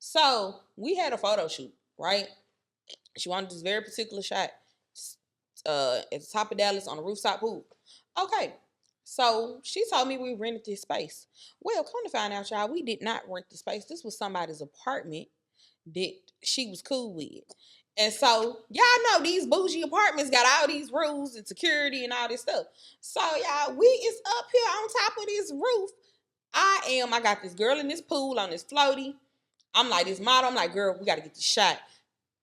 So we had a photo shoot, right? She wanted this very particular shot at the top of Dallas on a rooftop pool. Okay. So she told me we rented this space. Well, come to find out, y'all, we did not rent the space. This was somebody's apartment that she was cool with. And so, y'all know these bougie apartments got all these rules and security and all this stuff. So, y'all, we is up here on top of this roof. I got this girl in this pool on this floaty. I'm like this model. I'm like, girl, we got to get this shot.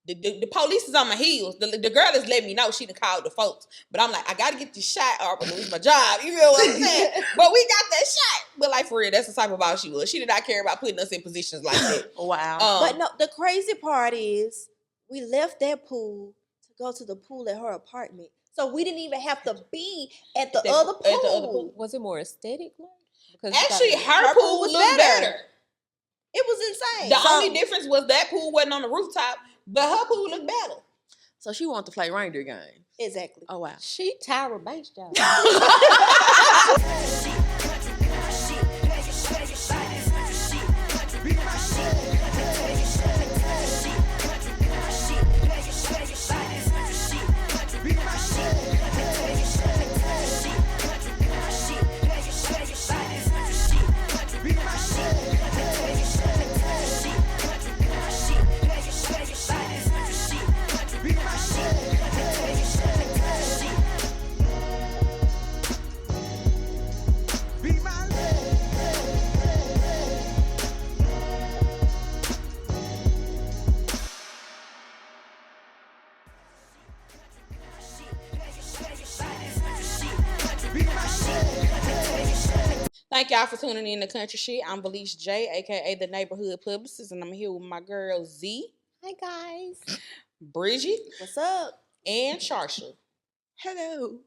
The police is on my heels. The girl is letting me know she done called the folks. But I'm like, I got to get this shot or I'm going to lose my job. You feel what I'm saying? But we got that shot. But like, for real, that's the type of boss she was. She did not care about putting us in positions like that. Wow. But no, the crazy part is we left that pool to go to the pool at her apartment. So we didn't even have to be at the other pool. Was it more aesthetic? Actually, her pool was better. It was insane. The only difference was that pool wasn't on the rooftop, but her pool looked better. So she wanted to play reindeer games. Exactly. Oh, wow. She Tyra Banks, y'all. Thank y'all for tuning in to Country Shit. I'm Valese J, aka the neighborhood publicist, and I'm here with my girl Z. Hi guys. Bridgette. What's up? And Charsha. Hello.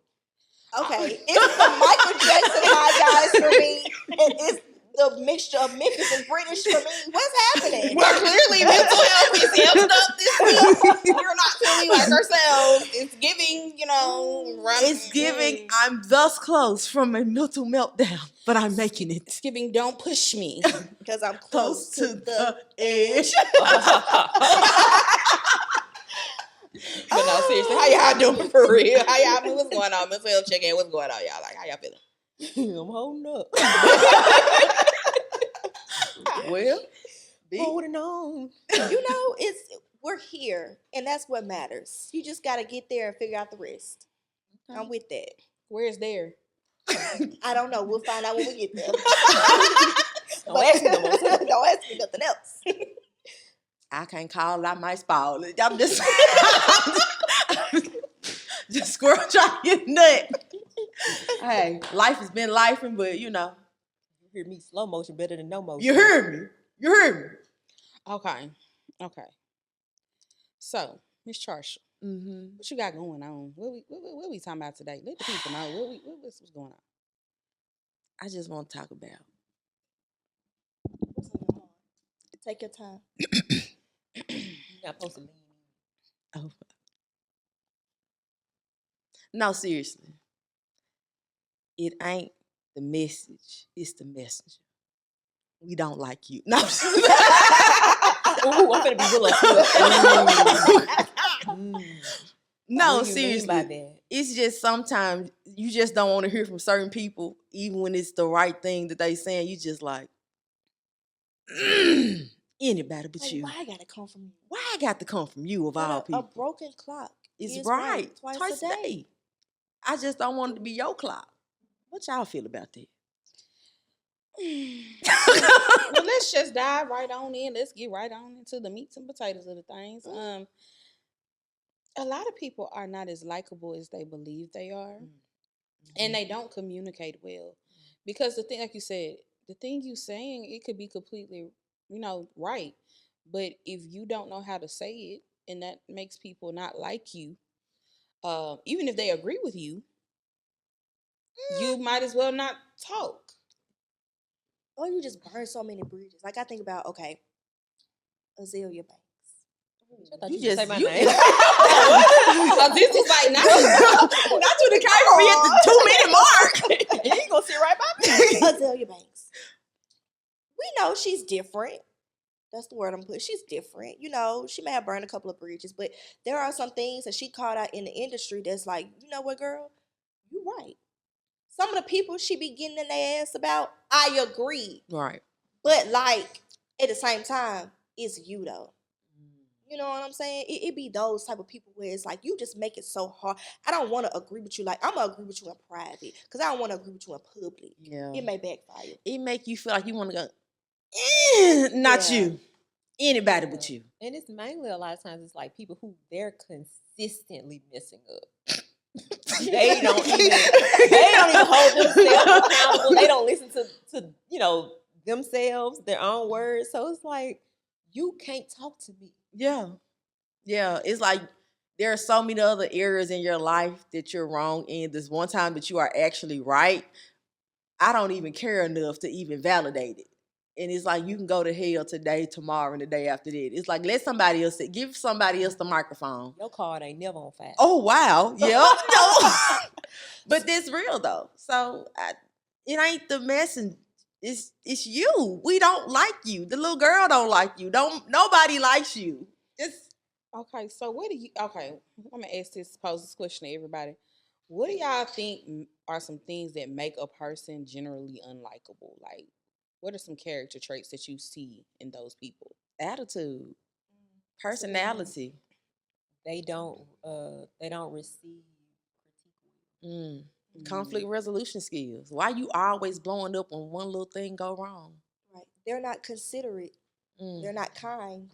Okay, it's the Michael Jackson hi guys for me. And it's the mixture of Memphis and British for me. What's happening? Well, clearly mental health is helped up this week. We're not feeling like ourselves. It's giving, It's giving, I'm thus close from a mental meltdown, but I'm making it. It's giving, don't push me. Because I'm close to the edge. But no, seriously, how y'all doing for real? How y'all doing? What's going on? Mental health check-in. What's going on, y'all? Like, how y'all feeling? I'm holding up. Well, holding on. We're here, and that's what matters. You just got to get there and figure out the rest. Okay. I'm with that. Where's there? I don't know. We'll find out when we get there. Don't ask me no more. Don't ask me nothing else. I can't call it. I might spoil it. I'm just just squirrel trying to get nut. Hey, life has been lifing, but You hear me slow motion better than no motion. You heard me. Okay. So, Miss Charsha, what you got going on? What we talking about today? Let the people know. What's going on? I just want to talk about. Take your time. You're not supposed to lean. Oh. No, seriously. It ain't the message. It's the messenger. We don't like you. No. Ooh, I'm gonna be willing to. No, seriously. It's just sometimes you just don't want to hear from certain people, even when it's the right thing that they saying. You just like, anybody but like, you. Why I gotta come from you? Why I got to come from you of all people? A broken clock. It's right. Twice a day. I just don't want it to be your clock. What y'all feel about that? Well, let's just dive right on in. Let's get right on into the meats and potatoes of the things. A lot of people are not as likable as they believe they are, and they don't communicate well. Because the thing, like you said, the thing you saying, it could be completely, right. But if you don't know how to say it, and that makes people not like you, even if they agree with you, you might as well not talk. Or you just burn so many bridges. Like I think about, Azalea Banks. You just say my name. This is like not to the camera. We at the 2 minute mark. You ain't gonna sit right by me. Azalea Banks. We know she's different. That's the word I'm putting. She's different. You know, she may have burned a couple of bridges, but there are some things that she called out in the industry that's like, you know what, girl? You right. Some of the people she be getting in their ass about, I agree. Right. But like at the same time, it's you though. You know what I'm saying? It be those type of people where it's like you just make it so hard. I don't want to agree with you. Like I'm gonna agree with you in private because I don't want to agree with you in public. Yeah. It may backfire. It make you feel like you want to go, not Yeah. you. Anybody but you. And it's mainly a lot of times it's like people who they're consistently messing up. They don't even hold themselves accountable. They don't listen to themselves, their own words. So it's like you can't talk to me. Yeah. Yeah. It's like there are so many other areas in your life that you're wrong in. This one time that you are actually right, I don't even care enough to even validate it. And it's like you can go to hell today, tomorrow, and the day after that. It's like let somebody else give somebody else the microphone. Your card ain't never on fire. Oh wow, yep. But that's real though. So it ain't the message. It's you. We don't like you. The little girl don't like you. Nobody likes you. Just Okay, so okay, I'm gonna pose this question to everybody. What do y'all think are some things that make a person generally unlikable? Like, what are some character traits that you see in those people? attitude, personality. They don't receive critique. Conflict resolution skills. Why you always blowing up when one little thing go wrong? Right. They're not considerate. They're not kind.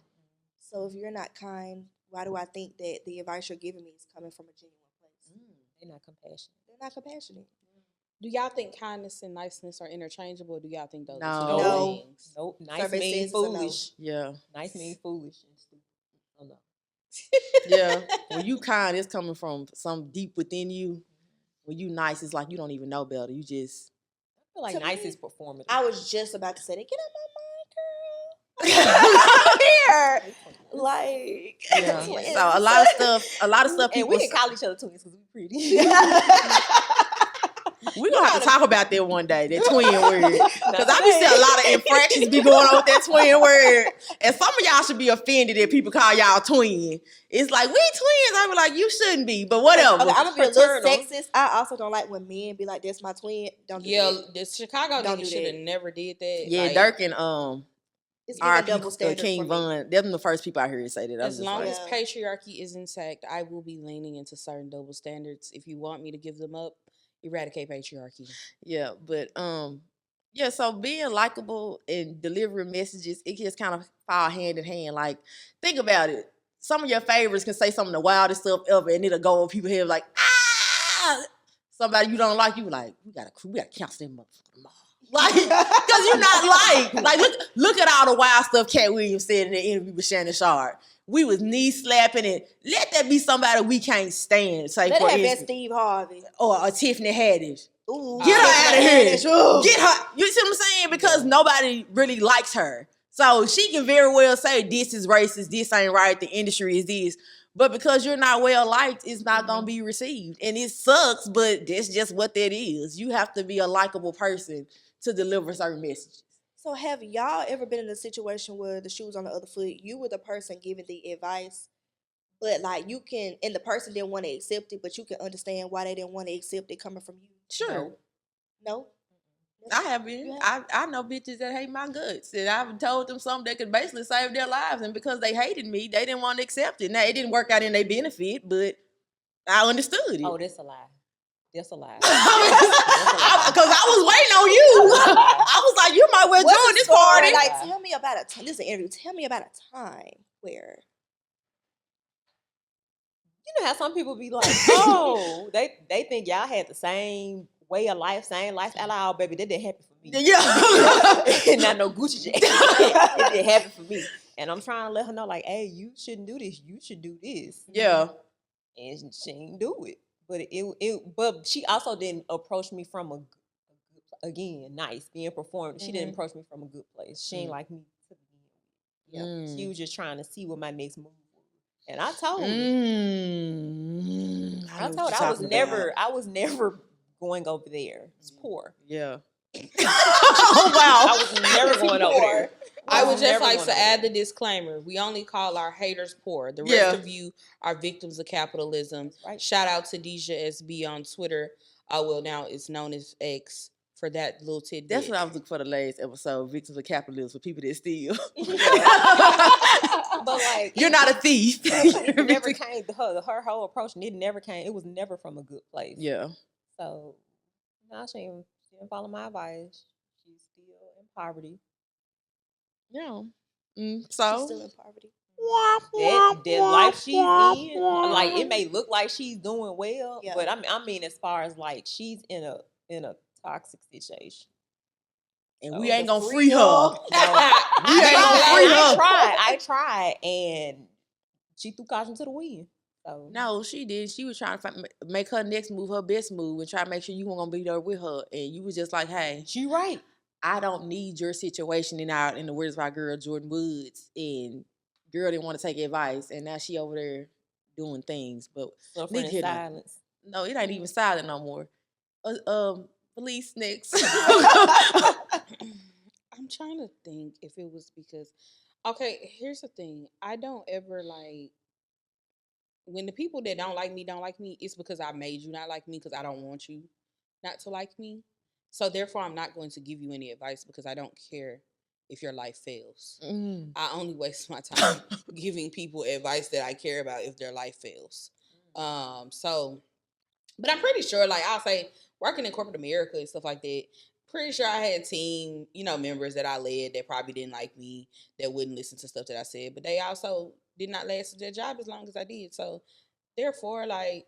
So if you're not kind, why do I think that the advice you're giving me is coming from a genuine place? They're not compassionate. They're not compassionate. Do y'all think kindness and niceness are interchangeable? Or do y'all think those No. are two No. different things? Nope. Nice Survey means says it's a no. foolish. Yeah. Nice means foolish and stupid. Oh no. Yeah. When you kind, it's coming from some deep within you. When you nice, it's like you don't even know better. You just I feel like To nice me, is performative. I was just about to say that. Get out my mind, girl. Here. Like, yeah. twins. So a lot of stuff and people we can call each other twins because we pretty. we're gonna have to talk about that one day, that twin word. Because I be seeing a lot of infractions be going on with that twin word. And some of y'all should be offended that people call y'all twin. It's like, we twins. I be like, you shouldn't be, but whatever. Okay, I'm gonna be a little Fraternal. sexist. I also don't like when men be like, "That's my twin." Don't do Yeah, that. the Chicago Don't nigga do should have that. never did that. Yeah, Like, Dirk and It's giving R.I.P. double standard King for me. Von. Them the first people I heard say that. I was as just long like, as Yeah. patriarchy is intact, I will be leaning into certain double standards. If you want me to give them up, eradicate patriarchy. yeah, but yeah, so being likable and delivering messages, it just kind of fall hand in hand. Like, think about it. Some of your favorites can say some of the wildest stuff ever, and it'll go over people's head like, ah! Somebody you don't like, you like, we gotta cancel them motherfucker tomorrow. Like, because you're not like look at all the wild stuff Cat Williams said in the interview with Shannon Sharp. We was knee slapping and let that be somebody we can't stand. Say Let for it have that instance, Steve Harvey. or Tiffany Haddish. Ooh, Get her out of here. Ooh. Get her. You see what I'm saying? Because nobody really likes her. So she can very well say this is racist, this ain't right, the industry is this. But because you're not well liked, it's not gonna be received. And it sucks, but that's just what that is. You have to be a likable person to deliver certain messages. So have y'all ever been in a situation where the shoe's on the other foot? You were the person giving the advice, but like you can, and the person didn't want to accept it, but you can understand why they didn't want to accept it coming from you. Sure. No. I have been. You I know bitches that hate my guts. And I've told them something that could basically save their lives. And because they hated me, they didn't want to accept it. Now, it didn't work out in their benefit, but I understood it. Oh, that's a lie. That's a lie. Because I was waiting on you. I was like, you might well What's join the this story? party. Like, tell me about this is an interview. Tell me about a time where You know how some people be like, oh, they think y'all had the same way of life, same lifestyle. Oh, baby, that didn't happen for me. Yeah. Not no Gucci jacket. It didn't happen for me. And I'm trying to let her know, like, hey, you shouldn't do this. You should do this. Yeah. And she didn't do it. But she also didn't approach me from a good, again, nice, being performed. She didn't approach me from a good place. She ain't like me to begin with. She was just trying to see what my next move was. And I told her. I was never going over there. It's poor. Yeah. Oh, wow. I was never going over there. I would was just never like one to of add them. the disclaimer. We only call our haters poor. The Yeah. rest of you are victims of capitalism. That's right. Shout out to Deja SB on Twitter. Well, now it's known as X for that little tidbit. That's what I was looking for the last episode. Victims of capitalism for people that steal. But like, You're not a thief. it never came. Her whole approach, and it never came. It was never from a good place. Yeah. So now she didn't follow my advice. She's still in poverty. Yeah. She's So still in poverty. That life she's in, like it may look like she's doing well, Yeah. but I mean, as far as like she's in a toxic situation. and So we ain't the gonna free her. We ain't gonna free her. I tried, and she threw caution to the wind. So No, she did. She was trying to make her next move her best move and try to make sure you weren't gonna be there with her. And you was just like, hey, she right. I don't need your situation in the words of our girl Jordan Woods. And girl didn't want to take advice, and now she over there doing things. But Suffering in Nick hit her. silence. No, it ain't even silent no more. Valese next. I'm trying to think if it was because, okay, here's the thing. I don't ever like, when the people that don't like me, it's because I made you not like me because I don't want you not to like me. So therefore, I'm not going to give you any advice because I don't care if your life fails. I only waste my time giving people advice that I care about if their life fails. But I'm pretty sure, like I'll say, working in corporate America and stuff like that, pretty sure I had team, members that I led that probably didn't like me, that wouldn't listen to stuff that I said, but they also did not last at their job as long as I did. So therefore, like,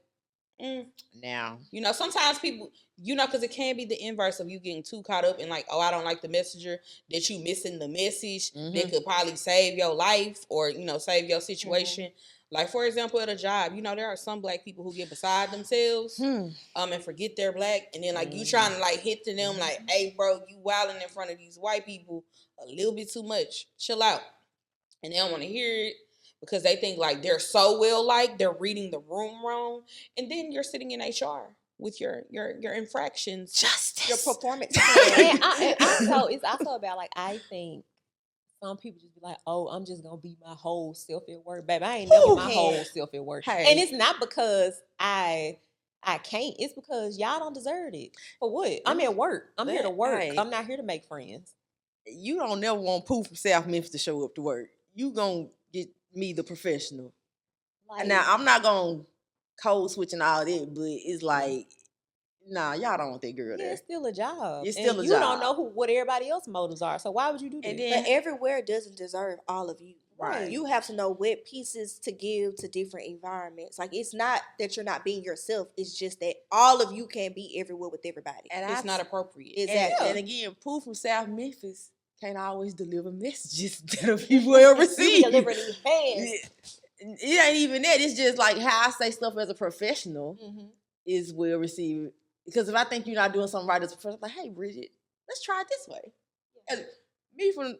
Now, sometimes people, because it can be the inverse of you getting too caught up in like, oh, I don't like the messenger, that you missing the message that could probably save your life or, save your situation. Like, for example, at a job, there are some black people who get beside themselves and forget they're black. And then, like, you trying to, like, hit to them, like, hey, bro, you wilding in front of these white people a little bit too much. Chill out. And they don't want to hear it because they think, like, they're so well-liked, they're reading the room wrong. And then you're sitting in HR with your infractions. justice. Your performance. And it's also about, like, I think some people just be like, oh, I'm just going to be my whole self at work. Baby, I ain't never my whole self at work. Hey. And it's not because I can't. It's because y'all don't deserve it. For what? I'm at work. I'm here to work. Hey. I'm not here to make friends. You don't never want Pooh from South Memphis to show up to work. You gonna get me the professional. Like, Now, I'm not gonna code switch and all that, but it's like, nah, y'all don't want that girl yeah, there. it's still a job. It's still and a you job. don't know what everybody else's motives are. So why would you do that? And then, But everywhere doesn't deserve all of you. Right. You have to know what pieces to give to different environments. Like, it's not that you're not being yourself. It's just that all of you can't be everywhere with everybody. and It's not appropriate. Exactly. And again, Pooh from South Memphis can't always deliver messages that people will receive. You deliver these hands. It ain't even that. It's just like how I say stuff as a professional is well received. Because if I think you're not doing something right as a professional, I'm like, hey, Bridgette, let's try it this way. And me from,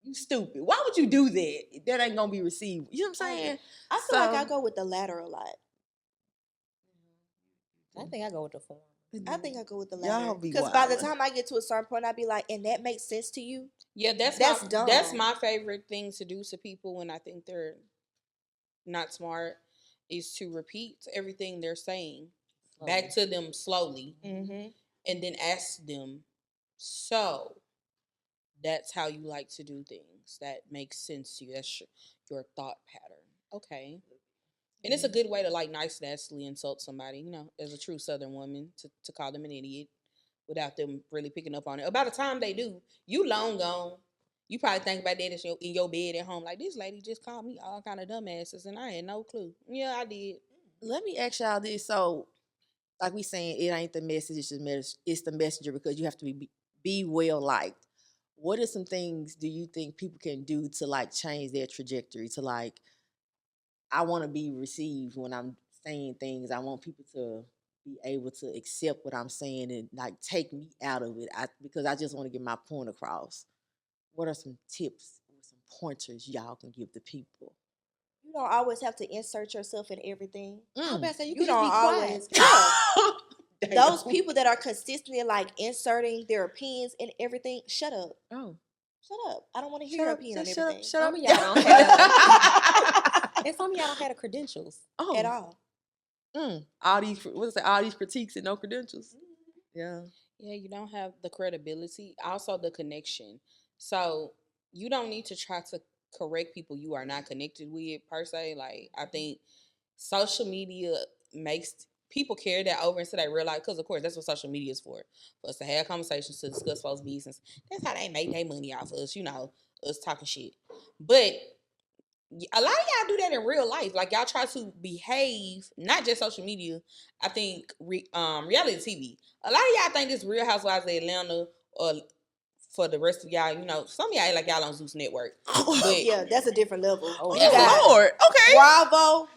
you stupid. Why would you do that? That ain't going to be received. You know what I'm saying? I feel like I go with the latter a lot. I think I go with the form. I think I go with the Y'all latter. be Because by the wildin'. time I get to a certain point, I'd be like, and that makes sense to you? Yeah, that's dumb. That's my favorite thing to do to people when I think they're not smart, is to repeat everything they're saying back to them slowly, and then ask them, so that's how you like to do things. That makes sense to you. That's your thought pattern. Okay. And it's a good way to, like, nastily insult somebody, as a true Southern woman, to call them an idiot without them really picking up on it. By the time they do, you long gone. You probably think about that in your bed at home, like, this lady just called me all kind of dumbasses, and I had no clue. Yeah, I did. Let me ask y'all this. So, like we saying, it ain't the message, it's the messenger, because you have to be well liked. What are some things do you think people can do to, like, change their trajectory? To, like, I want to be received when I'm saying things. I want people to be able to accept what I'm saying and, like, take me out of it. Because I just want to get my point across. What are some tips or some pointers y'all can give the people? You don't always have to insert yourself in everything. I was about to say, you You can just don't be always. quiet. Yeah. Those people that are consistently, like, inserting their opinions in everything, shut up. Oh. Shut up. I don't want to hear your opinion on everything. Shut up. Some of y'all don't have, and some of y'all don't have the credentials. Oh, At all. all these critiques and no credentials. Yeah. Yeah, you don't have the credibility, also the connection. So you don't need to try to correct people you are not connected with per se. Like I think social media makes people carry that over into their real life because of course that's what social media is for us to have conversations, to discuss folks' business. That's how they make their money off of us, us talking shit. But a lot of y'all do that in real life. Like y'all try to behave, not just social media. I think reality TV. A lot of y'all think this Real Housewives of Atlanta, or for the rest of y'all, some of y'all act like y'all on Zeus Network. But Yeah, that's a different level. Oh, You got Lord. Okay. Bravo,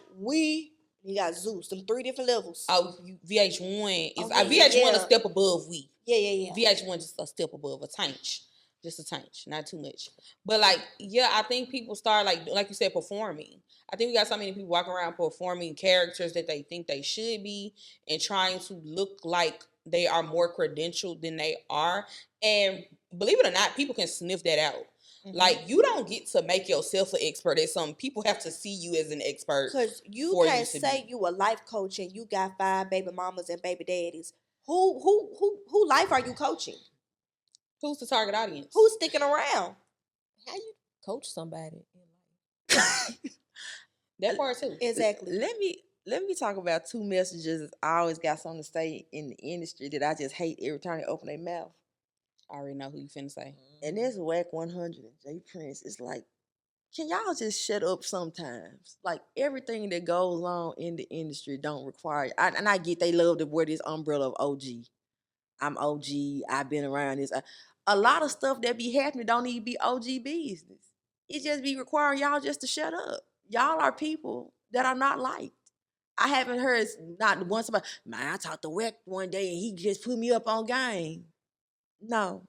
you got Zeus. Them 3 different levels. VH1 is Okay, VH1 yeah. a step above we. Yeah. VH1 just a step above, a tinge. Just a tinge, not too much. But I think people start like you said, performing. I think we got so many people walking around performing characters that they think they should be and trying to look like they are more credentialed than they are. And believe it or not, people can sniff that out. Mm-hmm. Like, you don't get to make yourself an expert at something. People have to see you as an expert. Because you can't say you a life coach and you got 5 baby mamas and baby daddies. Who life are you coaching? Who's the target audience? Who's sticking around? How you coach somebody? That part too. Exactly. Let me talk about 2 messages. I always got something to say in the industry that I just hate every time they open their mouth. I already know who you finna say. And there's Whack 100 and J Prince. It's like, can y'all just shut up sometimes? Like, everything that goes on in the industry don't require. And I get they love to wear this umbrella of OG. I'm OG. I've been around this. A lot of stuff that be happening don't need to be OG business. It just be requiring y'all just to shut up. Y'all are people that are not liked. I haven't heard not once about, man, I talked to Whack one day and he just put me up on game. No.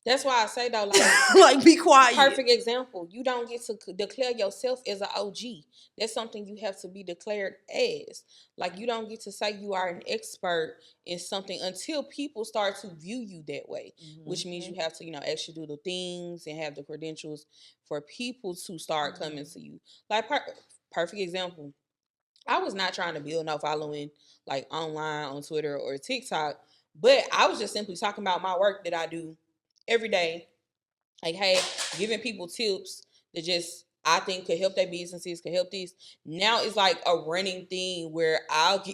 That's why I say though, like, be quiet. Perfect example. You don't get to declare yourself as an OG. That's something you have to be declared as. Like, you don't get to say you are an expert in something until people start to view you that way, which means you have to, actually do the things and have the credentials for people to start coming to you. Like, perfect example. I was not trying to build no following like online on Twitter or TikTok, but I was just simply talking about my work that I do every day. Like, hey, giving people tips that just I think could help their businesses, could help these. Now it's like a running thing where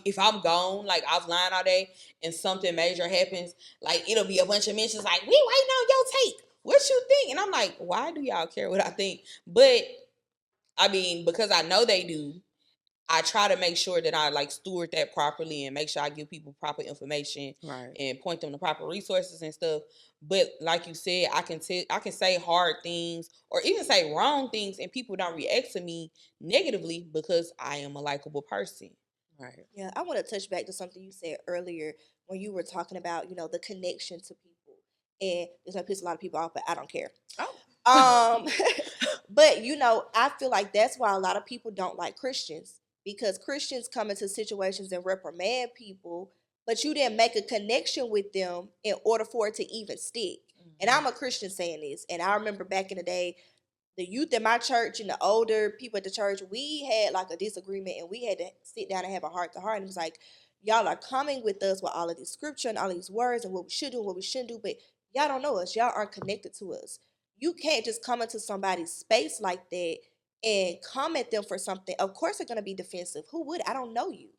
if I'm gone, like offline all day, and something major happens, like it'll be a bunch of mentions like, we waiting on your take. What you think? And I'm like, why do y'all care what I think? But I mean, because I know they do, I try to make sure that I steward that properly and make sure I give people proper information, right, and point them to proper resources and stuff. But like you said, I can say hard things or even say wrong things, and people don't react to me negatively because I am a likable person. Right. Yeah, I want to touch back to something you said earlier when you were talking about, the connection to people. And it's going to piss a lot of people off, but I don't care. Oh. But, I feel like that's why a lot of people don't like Christians. Because Christians come into situations and reprimand people, but you didn't make a connection with them in order for it to even stick. And I'm a Christian saying this. And I remember back in the day, the youth in my church and the older people at the church, we had like a disagreement and we had to sit down and have a heart to heart. And it was like, y'all are coming with us with all of this scripture and all of these words and what we should do and what we shouldn't do, but y'all don't know us. Y'all aren't connected to us. You can't just come into somebody's space like that and come at them for something. Of course they're going to be defensive. Who would? I don't know you.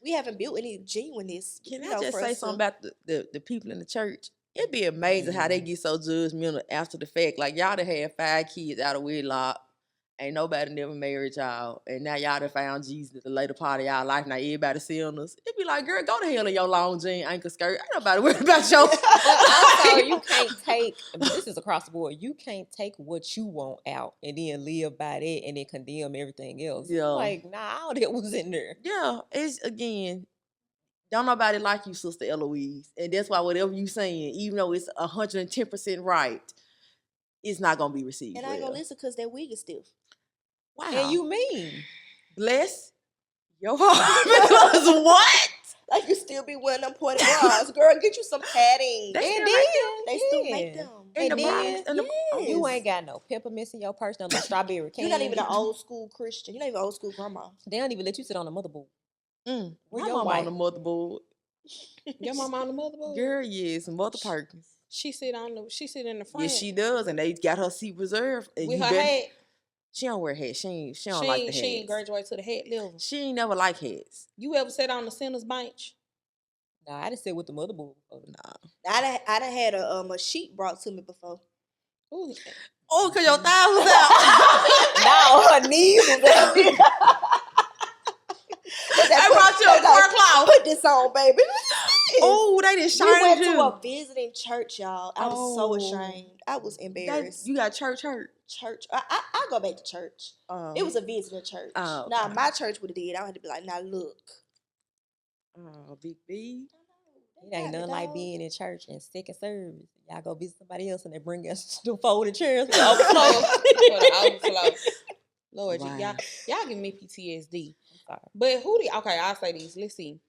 We haven't built any genuineness. Can I just say something about the people in the church? It'd be amazing how they get so judgmental after the fact. Like, y'all done had 5 kids out of wedlock. Ain't nobody never married y'all. And now y'all done found Jesus at the later part of y'all life. Now everybody seeing us. It'd be like, girl, go to hell in your long jean ankle skirt. Ain't nobody worried about your... Also, you can't take, this is across the board, you can't take what you want out and then live by that and then condemn everything else. Yeah. Like, nah, all that was in there. Yeah, it's, again, don't nobody like you, Sister Eloise. And that's why whatever you saying, even though it's 110% right, it's not going to be received. And I ain't going to listen because that wig is stiff. Wow. And you mean? Bless your heart. Because what? Like you still be wearing them pointed bras. Girl, get you some padding. They And still then, make them? They still yeah. make them. And the then, bras and the You Yes. ain't got no peppermints in your purse, no strawberry candy. You're not even an old school Christian. You're not even an old school grandma. They don't even let you sit on the motherboard. My Where your mama wife? on the motherboard. Your mama on the motherboard? Girl, yes, Mother Perkins. She sit in the front. Yes, she does, and they got her seat reserved. And with you her better- hat. She don't wear hats. She don't like the hats. She ain't graduate to the hat level. She ain't never like hats. You ever sat on the sinner's bench? Nah, I just sit with the motherboard. Nah. I done had a sheet brought to me before. Ooh. Oh, cause your thighs was out. No, her knees was out. I brought you a poor cloth. Put this on, baby. Oh, they didn't We shine went you. to a visiting church, y'all. I was so Oh. ashamed. I was embarrassed. You got church hurt. Church. I go back to church. It was a visiting church. Oh, Now okay. my church would have did. I had to be like, now look. Big B. It ain't nothing like being in church and second service. Y'all go visit somebody else and they bring us the folded chairs for the overflow. For the overflow. Lord, Wow. y'all give me PTSD. I'm sorry. But okay, I'll say this. Let's see.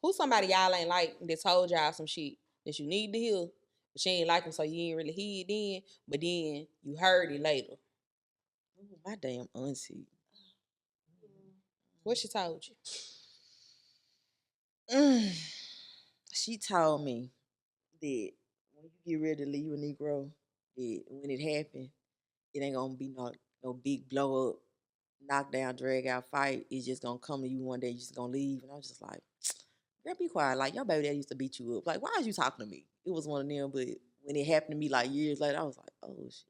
Who's somebody y'all ain't like that told y'all some shit that you need to hear, but you ain't like them, so you ain't really hear it then, but then you heard it later. Ooh, my damn auntie. What she told you? She told me that when you get ready to leave a Negro, that when it happened, it ain't gonna be no big blow up, knock down, drag out fight. It's just gonna come to you one day. You're just gonna leave, and I was just like, girl, be quiet. Like your baby dad used to beat you up. Like, why is you talking to me? It was one of them, but when it happened to me like years later, I was like, oh shit.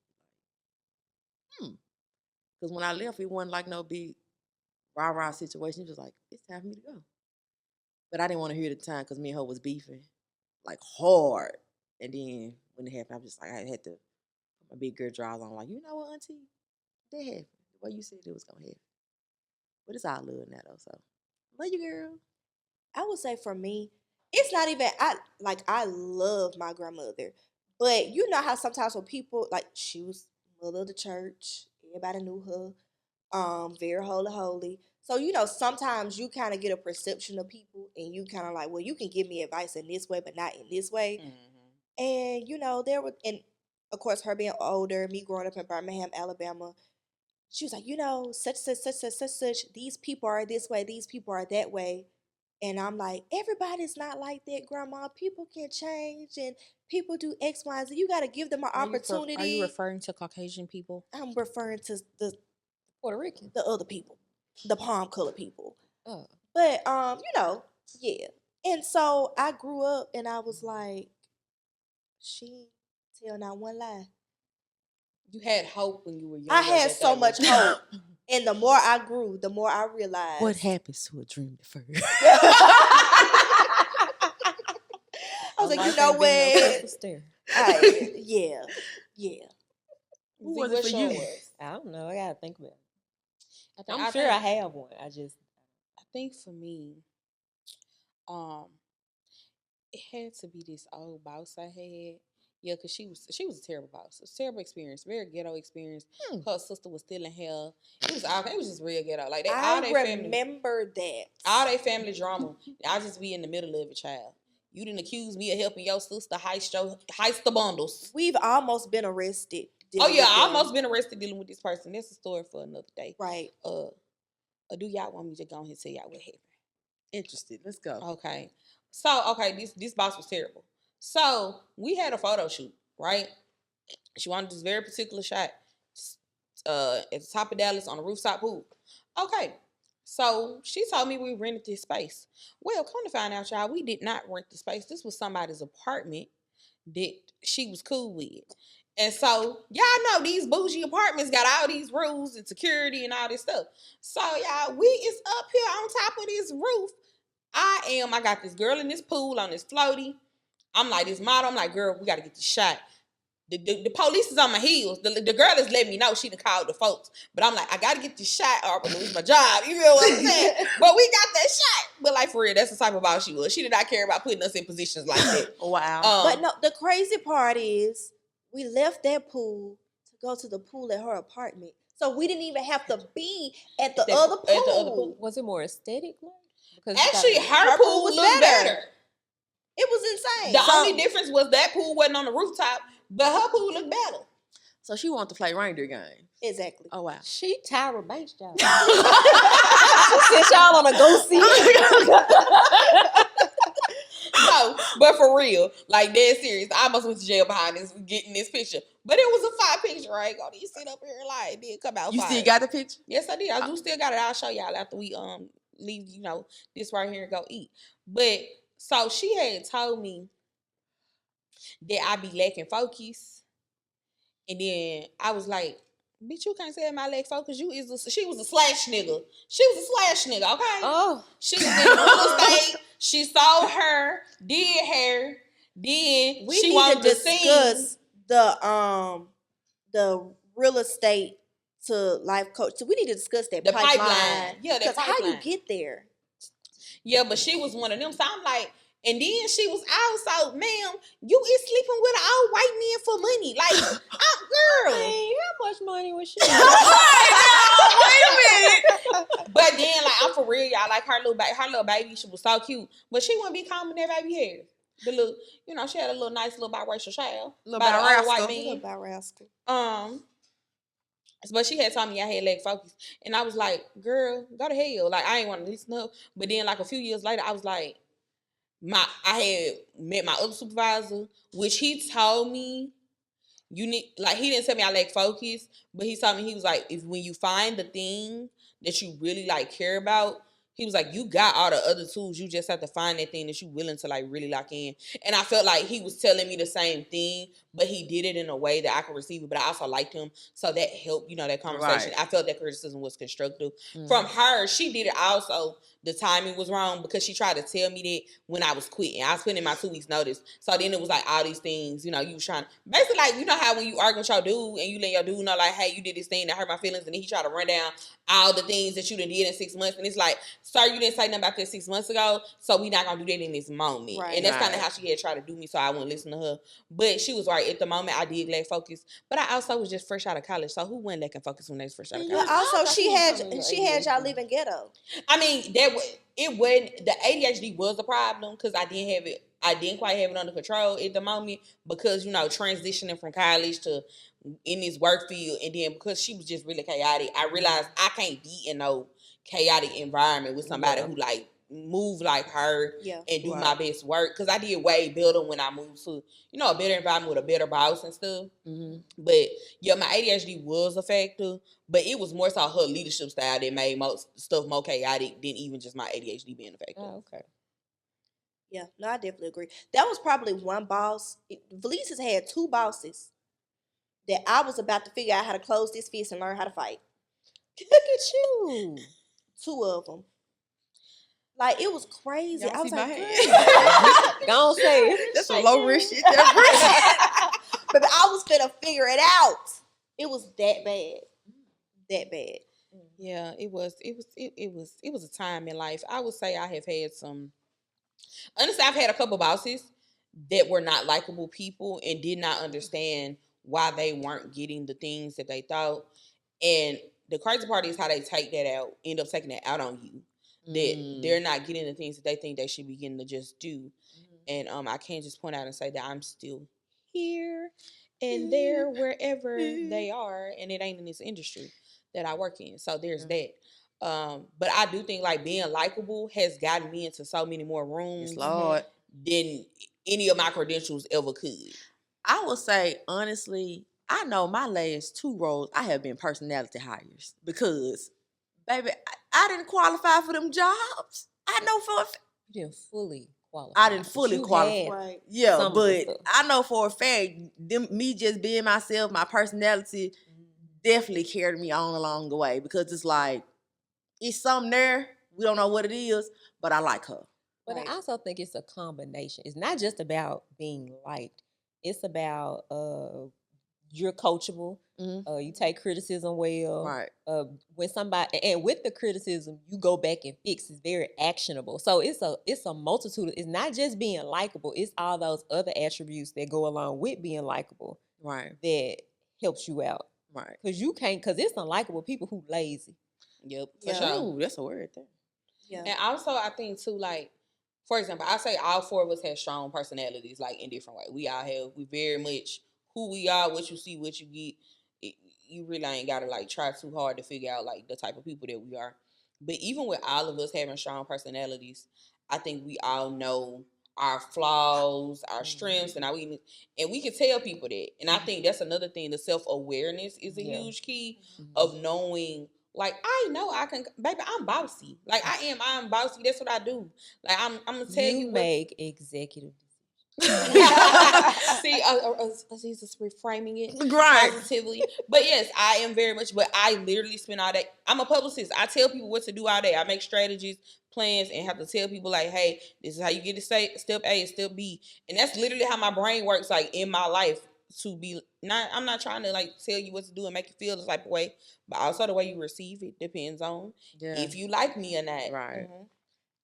Because when I left, it wasn't like no big rah-rah situation. It was like, it's time for me to go. But I didn't want to hear it at the time because me and her was beefing, like hard. And then when it happened, I was just like, I had to put my big girl drawers on. Like, you know what, auntie? That happened. The way you said it was going to happen. But it's all love now, though, so. Love you, girl. I would say for me, it's not even I love my grandmother. But you know how sometimes when people like she was mother of the church, everybody knew her. Very holy. So, you know, sometimes you kind of get a perception of people and you kind of like, well, you can give me advice in this way, but not in this way. Mm-hmm. And, you know, and of course, her being older, me growing up in Birmingham, Alabama, she was like, you know, such, these people are this way, these people are that way. And I'm like, everybody's not like that, Grandma. People can change and people do X, Y, and Z. You got to give them an opportunity. Are you referring to Caucasian people? I'm referring to Puerto Rican. the other people, the palm color people. Oh. But you know, yeah. And so I grew up and I was like, she tell not one lie. You had hope when you were young. I had so much hope. And the more I grew, the more I realized. What happens to a dream deferred? I was like, Life you know ain't been no what? crystal stair. Yeah. Who was it for you? I don't know. I gotta think about it. I I'm sure I have one. I think for me, it had to be this old boss I had. Yeah, because she was a terrible boss. It was a terrible experience, very ghetto experience. Her sister was still in hell. It was just real ghetto. Like I remember that. All their family drama. I just be in the middle of it, child. You didn't accuse me of helping your sister heist the bundles. We've almost been arrested. Oh yeah, I almost been arrested dealing with this person. That's a story for another day. Right. Do y'all want me to go ahead and tell y'all what happened? Interested. Let's go. Okay. So, this boss was terrible. So, we had a photo shoot, right? She wanted this very particular shot at the top of Dallas on a rooftop pool. Okay. So, she told me we rented this space. Well, come to find out, y'all, we did not rent the space. This was somebody's apartment that she was cool with. And so, y'all know these bougie apartments got all these rules and security and all this stuff. So, y'all, we is up here on top of this roof. I got this girl in this pool on this floaty. I'm like, this model. I'm like, girl, we got to get this shot. The police is on my heels. The girl is letting me know she done called the folks. But I'm like, I got to get this shot or I'm going to lose my job. You feel what I'm saying? But we got that shot. But like, for real, that's the type of boss she was. She did not care about putting us in positions like that. Wow. But no, the crazy part is we left that pool to go to the pool at her apartment. So we didn't even have to be at the other pool. Was it more aesthetic? Because you Actually, gotta- her pool was looked better. It was insane. The only difference was that pool wasn't on the rooftop, but her pool looked better. So she wanted to play reindeer game. Exactly. Oh, wow. She Tyra Banks, y'all. She sent y'all on a go see. No, but for real, like dead serious. I almost went to jail behind this, getting this picture. But it was a fire picture, right? Go, you sit up here and lie. It did come out. You fire. still got the picture? Yes, I did. I do still got it. I'll show y'all after we leave, this right here and go eat. But so she had told me that I be lacking focus. And then I was like, bitch, you can't say my lack focus. She was a slash nigga. She was a slash nigga, okay? Oh, She was in real estate. She sold her, did hair, then We she need wanted to to sing. discuss the real estate to life coach. So we need to discuss that The pipeline. pipeline. Yeah, that because how you pipeline. get there? Yeah, but she was one of them. So I'm like, and then she was also, ma'am, you is sleeping with an old white man for money. Like, girl. hey, how much money was she? Wait a minute. But then, like, I'm for real, y'all. Like, her little baby, she was so cute. But she wouldn't be combing that baby hair. The little, she had a little nice little biracial child. Little by the old rascal. white Little man. by rascal. But she had told me I had leg focus. And I was like, girl, go to hell. Like, I ain't want to listen up. But then, like, a few years later, I was like, I had met my other supervisor, which he told me he didn't tell me I lack focus, but he told me, he was like, when you find the thing that you really like care about, he was like, you got all the other tools. You just have to find that thing that you willing to like really lock in. And I felt like he was telling me the same thing, but he did it in a way that I could receive it. But I also liked him. So that helped, that conversation. Right. I felt that criticism was constructive. Mm. From her, she did it also. The timing was wrong because she tried to tell me that when I was quitting. I was putting in my 2 weeks notice. So then it was like all these things, you was trying to, basically like, how when you argue with your dude and you let your dude know like, hey, you did this thing that hurt my feelings, and then he tried to run down all the things that you done did in 6 months. And it's like, sir, you didn't say nothing about that 6 months ago, so we not going to do that in this moment. Right. And that's kind of Right. how she had tried to do me, so I wouldn't listen to her. But she was right. At the moment, I did lack focus. But I also was just fresh out of college, so who wasn't lacking focus when they was fresh out of college? But also, she had ADHD. y'all living ghetto. I mean, it wasn't, the ADHD was a problem because I didn't quite have it under control at the moment because, transitioning from college to in this work field, and then because she was just really chaotic, I realized I can't be in no chaotic environment with somebody who like move like her and do my best work, because I did way better when I moved to, a better environment with a better boss and stuff. Mm-hmm. But yeah, my ADHD was a factor, but it was more so her leadership style that made most stuff more chaotic than even just my ADHD being a factor. Oh, okay. Yeah, no, I definitely agree. That was probably one boss. Valese has had 2 bosses that I was about to figure out how to close this fist and learn how to fight. Look at you. 2 of them. Like, it was crazy. Y'all I was see my like, hand? Don't say it. That's some low risk shit. That but I was finna figure it out. It was that bad. That bad. Yeah, it was a time in life. I would say I have had honestly, I've had a couple bosses that were not likable people and did not understand why they weren't getting the things that they thought. And the crazy part is how they end up taking that out on you. That they're not getting the things that they think they should be getting to just do. And I can't just point out and say that I'm still here and there wherever they are, and it ain't in this industry that I work in. So there's that. But I do think like being likable has gotten me into so many more rooms Lord. than any of my credentials ever could. I will say, honestly, I know my last 2 roles, I have been personality hires because, baby, I didn't qualify for them jobs. I know for a fact. You didn't fully qualify. I didn't fully qualify. Right. Yeah, some of the but stuff. I know for a fact, me just being myself, my personality definitely carried me on along the way, because it's like, it's something there. We don't know what it is, but I like her. But Right. I also think it's a combination. It's not just about being liked. It's about you're coachable. Mhm. You take criticism well. Right. When somebody, and with the criticism, you go back and fix. It's very actionable. So it's a multitude. It's not just being likable. It's all those other attributes that go along with being likable Right. that helps you out. Right. Because it's unlikable people who lazy. Yep, for Yeah. sure. Ooh, that's a word there. Yeah. And also, I think too, like, for example, I say all four of us have strong personalities, like in different ways. We very much who we are, what you see, what you get. It, you really ain't gotta like try too hard to figure out like the type of people that we are. But even with all of us having strong personalities, I think we all know our flaws, our strengths, and our weaknesses, and we can tell people that. And I think that's another thing. The self-awareness is a Yeah. huge key of knowing. Like, I know I can, baby. I'm bossy. Like I'm bossy. That's what I do. Like I'm gonna tell you what. make executive See, Azizah's reframing it Right. positively. But yes, I am very much. But I literally spend all day. I'm a publicist. I tell people what to do all day. I make strategies, plans, and have to tell people like, "Hey, this is how you get to step A and step B." And that's literally how my brain works. Like in my life, to be not. I'm not trying to like tell you what to do and make you feel the type of way, but also the way you receive it depends on if you like me or not. Right.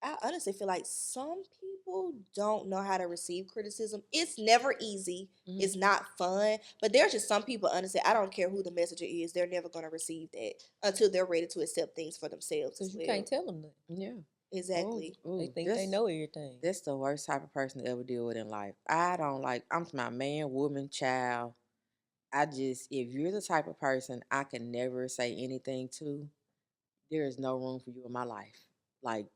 I honestly feel like some people don't know how to receive criticism. It's never easy. It's not fun. But there's just some people, honestly, I don't care who the messenger is, they're never going to receive that until they're ready to accept things for themselves. because As you well. can't tell them nothing. Yeah. Exactly. Ooh, They think they know everything. That's the worst type of person to ever deal with in life. I don't like, I'm my man, woman, child. If you're the type of person I can never say anything to, there is no room for you in my life. Like,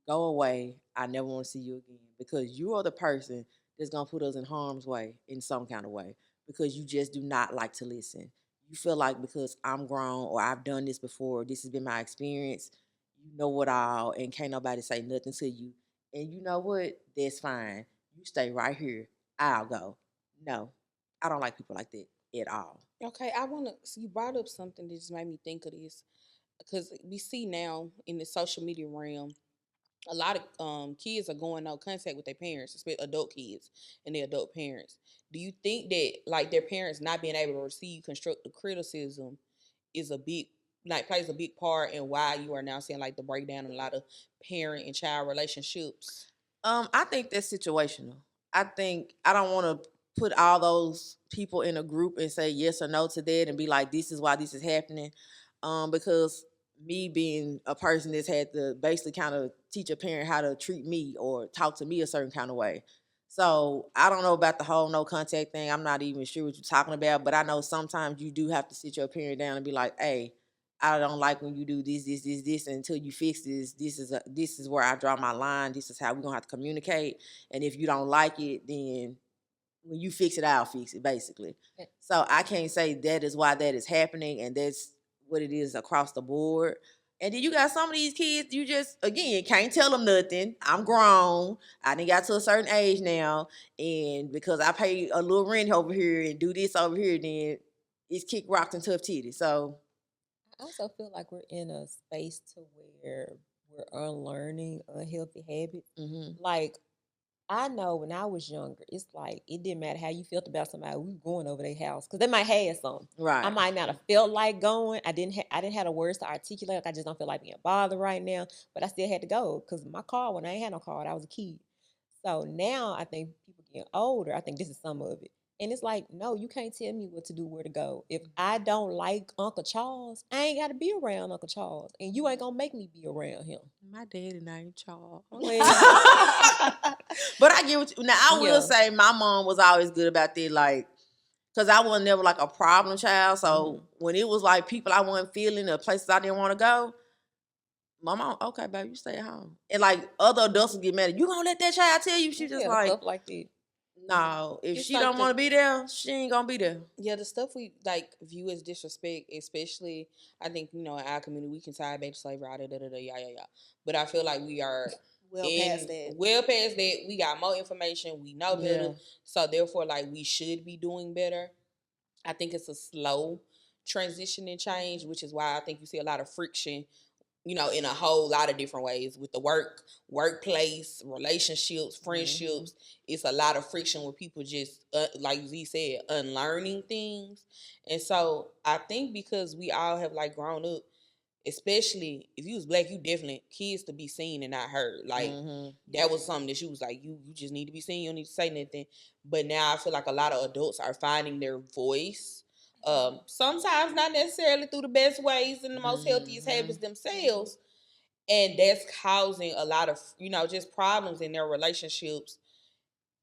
go away. I never want to see you again because you are the person that's going to put us in harm's way in some kind of way because you just do not like to listen. You feel like because I'm grown or I've done this before, this has been my experience, you know it all, and can't nobody say nothing to you. And you know what? That's fine. You stay right here. I'll go. No, I don't like people like that at all. Okay, I want to. You brought up something that just made me think of this because we see now in the social media realm, a lot of kids are going no contact with their parents, especially adult kids and their adult parents. Do you think that like their parents not being able to receive constructive criticism is a big like plays a big part in why you are now seeing like the breakdown in a lot of parent and child relationships? I think that's situational. I think I don't want to put all those people in a group and say yes or no to that and be like, this is why this is happening. Because me being a person that's had to basically kind of teach a parent how to treat me or talk to me a certain kind of way. So I don't know about the whole no contact thing. I'm not even sure what you're talking about, but I know sometimes you do have to sit your parent down and be like, hey, I don't like when you do this, and until you fix this. This is where I draw my line. This is how we're gonna have to communicate. And if you don't like it, then when you fix it, I'll fix it, basically. So I can't say that is why that is happening, and that's what it is across the board. And then you got some of these kids, you just again can't tell them nothing. I'm grown. I done got to a certain age now, and because I pay a little rent over here and do this over here, then it's kick rocks and tough titties. So I also feel like we're in a space to where we're unlearning unhealthy habits. Like, I know when I was younger, it's like it didn't matter how you felt about somebody. We were going over their house because they might have something. right. I might not have felt like going. I didn't have the words to articulate. Like, I just don't feel like being bothered right now. But I still had to go because my car, when I ain't had no car, I was a kid. So now I think people getting older. I think this is some of it. And it's like, no, you can't tell me what to do, where to go. If I don't like Uncle Charles, I ain't got to be around Uncle Charles. And you ain't going to make me be around him. My daddy named Charles. Well, But I get what you, now I will Yeah. say my mom was always good about that, like, cause I was never like a problem child. So when it was like people I wasn't feeling or places I didn't want to go, my mom, okay, baby, you stay at home. And like other adults would get mad. You gonna let that child tell you? She just yeah, like, stuff like that. no, if It's she like don't the- want to be there, she ain't gonna be there. Yeah, the stuff we like view as disrespect, especially I think in our community, we can tie back to slavery, yeah. But I feel like we are Past that. well past that. We got more information, we know better, Yeah. so therefore, like we should be doing better. I think it's a slow transition and change, which is why I think you see a lot of friction, in a whole lot of different ways with the workplace, relationships, friendships. It's a lot of friction with people just, like Z said, unlearning things. And so I think because we all have like grown up, especially if you was black, you definitely kids to be seen and not heard. Like that was something that she was like, you just need to be seen. You don't need to say nothing. But now I feel like a lot of adults are finding their voice. Sometimes not necessarily through the best ways and the most healthiest habits themselves. And that's causing a lot of, just problems in their relationships,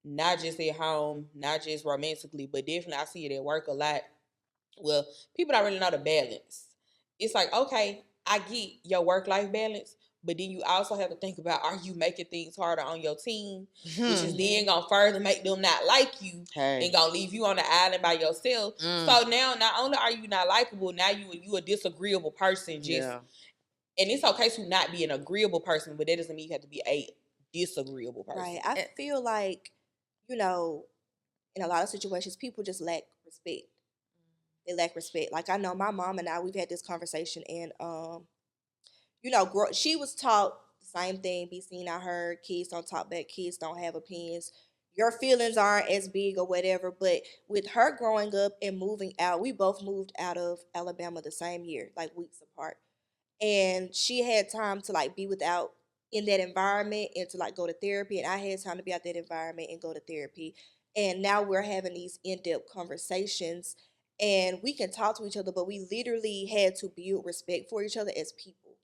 not just at home, not just romantically, but definitely I see it at work a lot. Well, people don't really know the balance. It's like, okay, I get your work-life balance, but then you also have to think about, are you making things harder on your team, which is then going to further make them not like you and going to leave you on the island by yourself. So now, not only are you not likable, now you a disagreeable person. And it's okay to not be an agreeable person, but that doesn't mean you have to be a disagreeable person. Right. I feel like, in a lot of situations, people just lack respect. They lack respect. Like, I know my mom and I, we've had this conversation, and she was taught the same thing: be seen, I heard. Kids don't talk back. Kids don't have opinions. Your feelings aren't as big or whatever. But with her growing up and moving out, we both moved out of Alabama the same year, like weeks apart. And she had time to like be without in that environment and to like go to therapy, and I had time to be out that environment and go to therapy. And now we're having these in-depth conversations, and we can talk to each other, but we literally had to build respect for each other as people.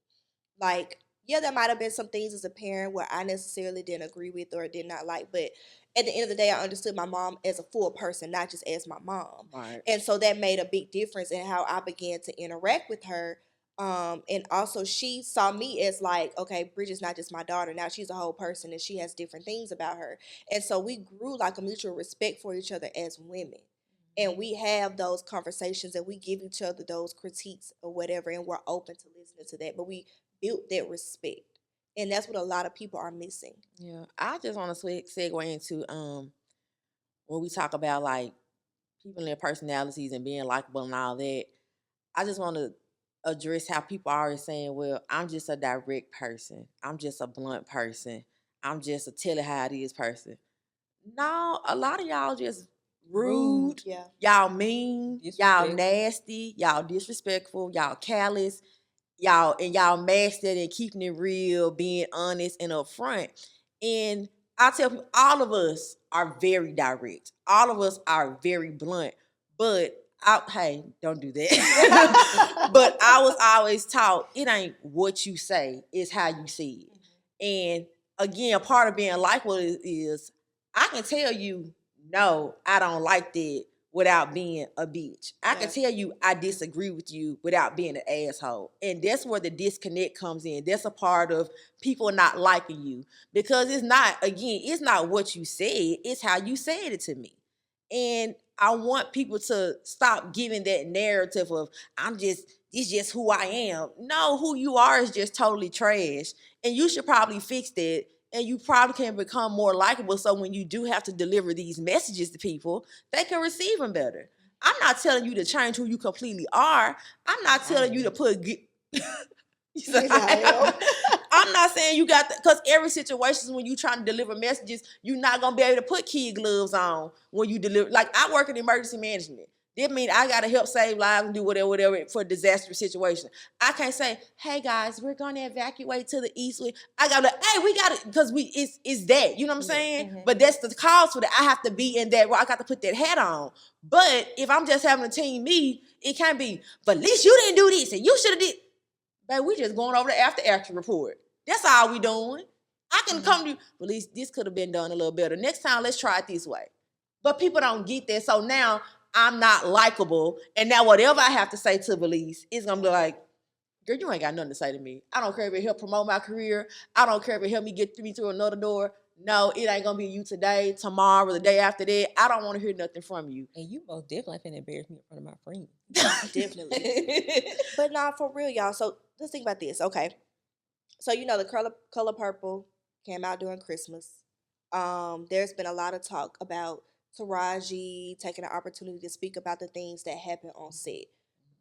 Like, yeah, there might have been some things as a parent where I necessarily didn't agree with or did not like, but at the end of the day, I understood my mom as a full person, not just as my mom. Right. And so that made a big difference in how I began to interact with her. And also she saw me as like, okay, Bridget's not just my daughter. Now she's a whole person and she has different things about her. And so we grew like a mutual respect for each other as women. And we have those conversations and we give each other those critiques or whatever, and we're open to listening to that. But we built that respect. And that's what a lot of people are missing. Yeah. I just want to segue into when we talk about like people and their personalities and being likable and all that. I just want to address how people are always saying, well, I'm just a direct person. I'm just a blunt person. I'm just a tell it how it is person. No, a lot of y'all just rude. Yeah. Y'all mean. Y'all nasty. Y'all disrespectful. Y'all callous. Y'all mastered and keeping it real, being honest and upfront. And I tell people, all of us are very direct. All of us are very blunt. But hey, don't do that. But I was always taught it ain't what you say, it's how you see it. And again, a part of being likable is I can tell you, no, I don't like that without being a bitch. I can tell you I disagree with you without being an asshole. And that's where the disconnect comes in. That's a part of people not liking you. Because it's not what you said, it's how you said it to me. And I want people to stop giving that narrative of it's just who I am. No, who you are is just totally trash. And you should probably fix that. And you probably can become more likable, so when you do have to deliver these messages to people, they can receive them better. I'm not telling you to change who you completely are. I'm not telling you to put... I'm not saying you got that, because every situation when you trying to deliver messages, you're not going to be able to put kid gloves on when you deliver. Like, I work in emergency management. That means I got to help save lives and do whatever for a disastrous situation. I can't say, hey, guys, we're going to evacuate to the east. I got to, hey, we got it, because it's that. You know what I'm saying? Mm-hmm. But that's the cause for that. I have to be in that. Well, I got to put that hat on. But if I'm just having a team meet, it can't be, but at least you didn't do this and you should have did. Baby, we just going over the after report. That's all we doing. I can come to you, but at least this could have been done a little better. Next time, let's try it this way. But people don't get that. So now I'm not likable. And now whatever I have to say to Valese, it's going to be like, girl, you ain't got nothing to say to me. I don't care if it help promote my career. I don't care if it help me get me through another door. No, it ain't going to be you today, tomorrow, the day after that. I don't want to hear nothing from you. And you most definitely finna embarrass me in front of my friends. Definitely. But nah, for real, y'all. So let's think about this. Okay. So, the color purple came out during Christmas. There's been a lot of talk about Taraji taking an opportunity to speak about the things that happened on set.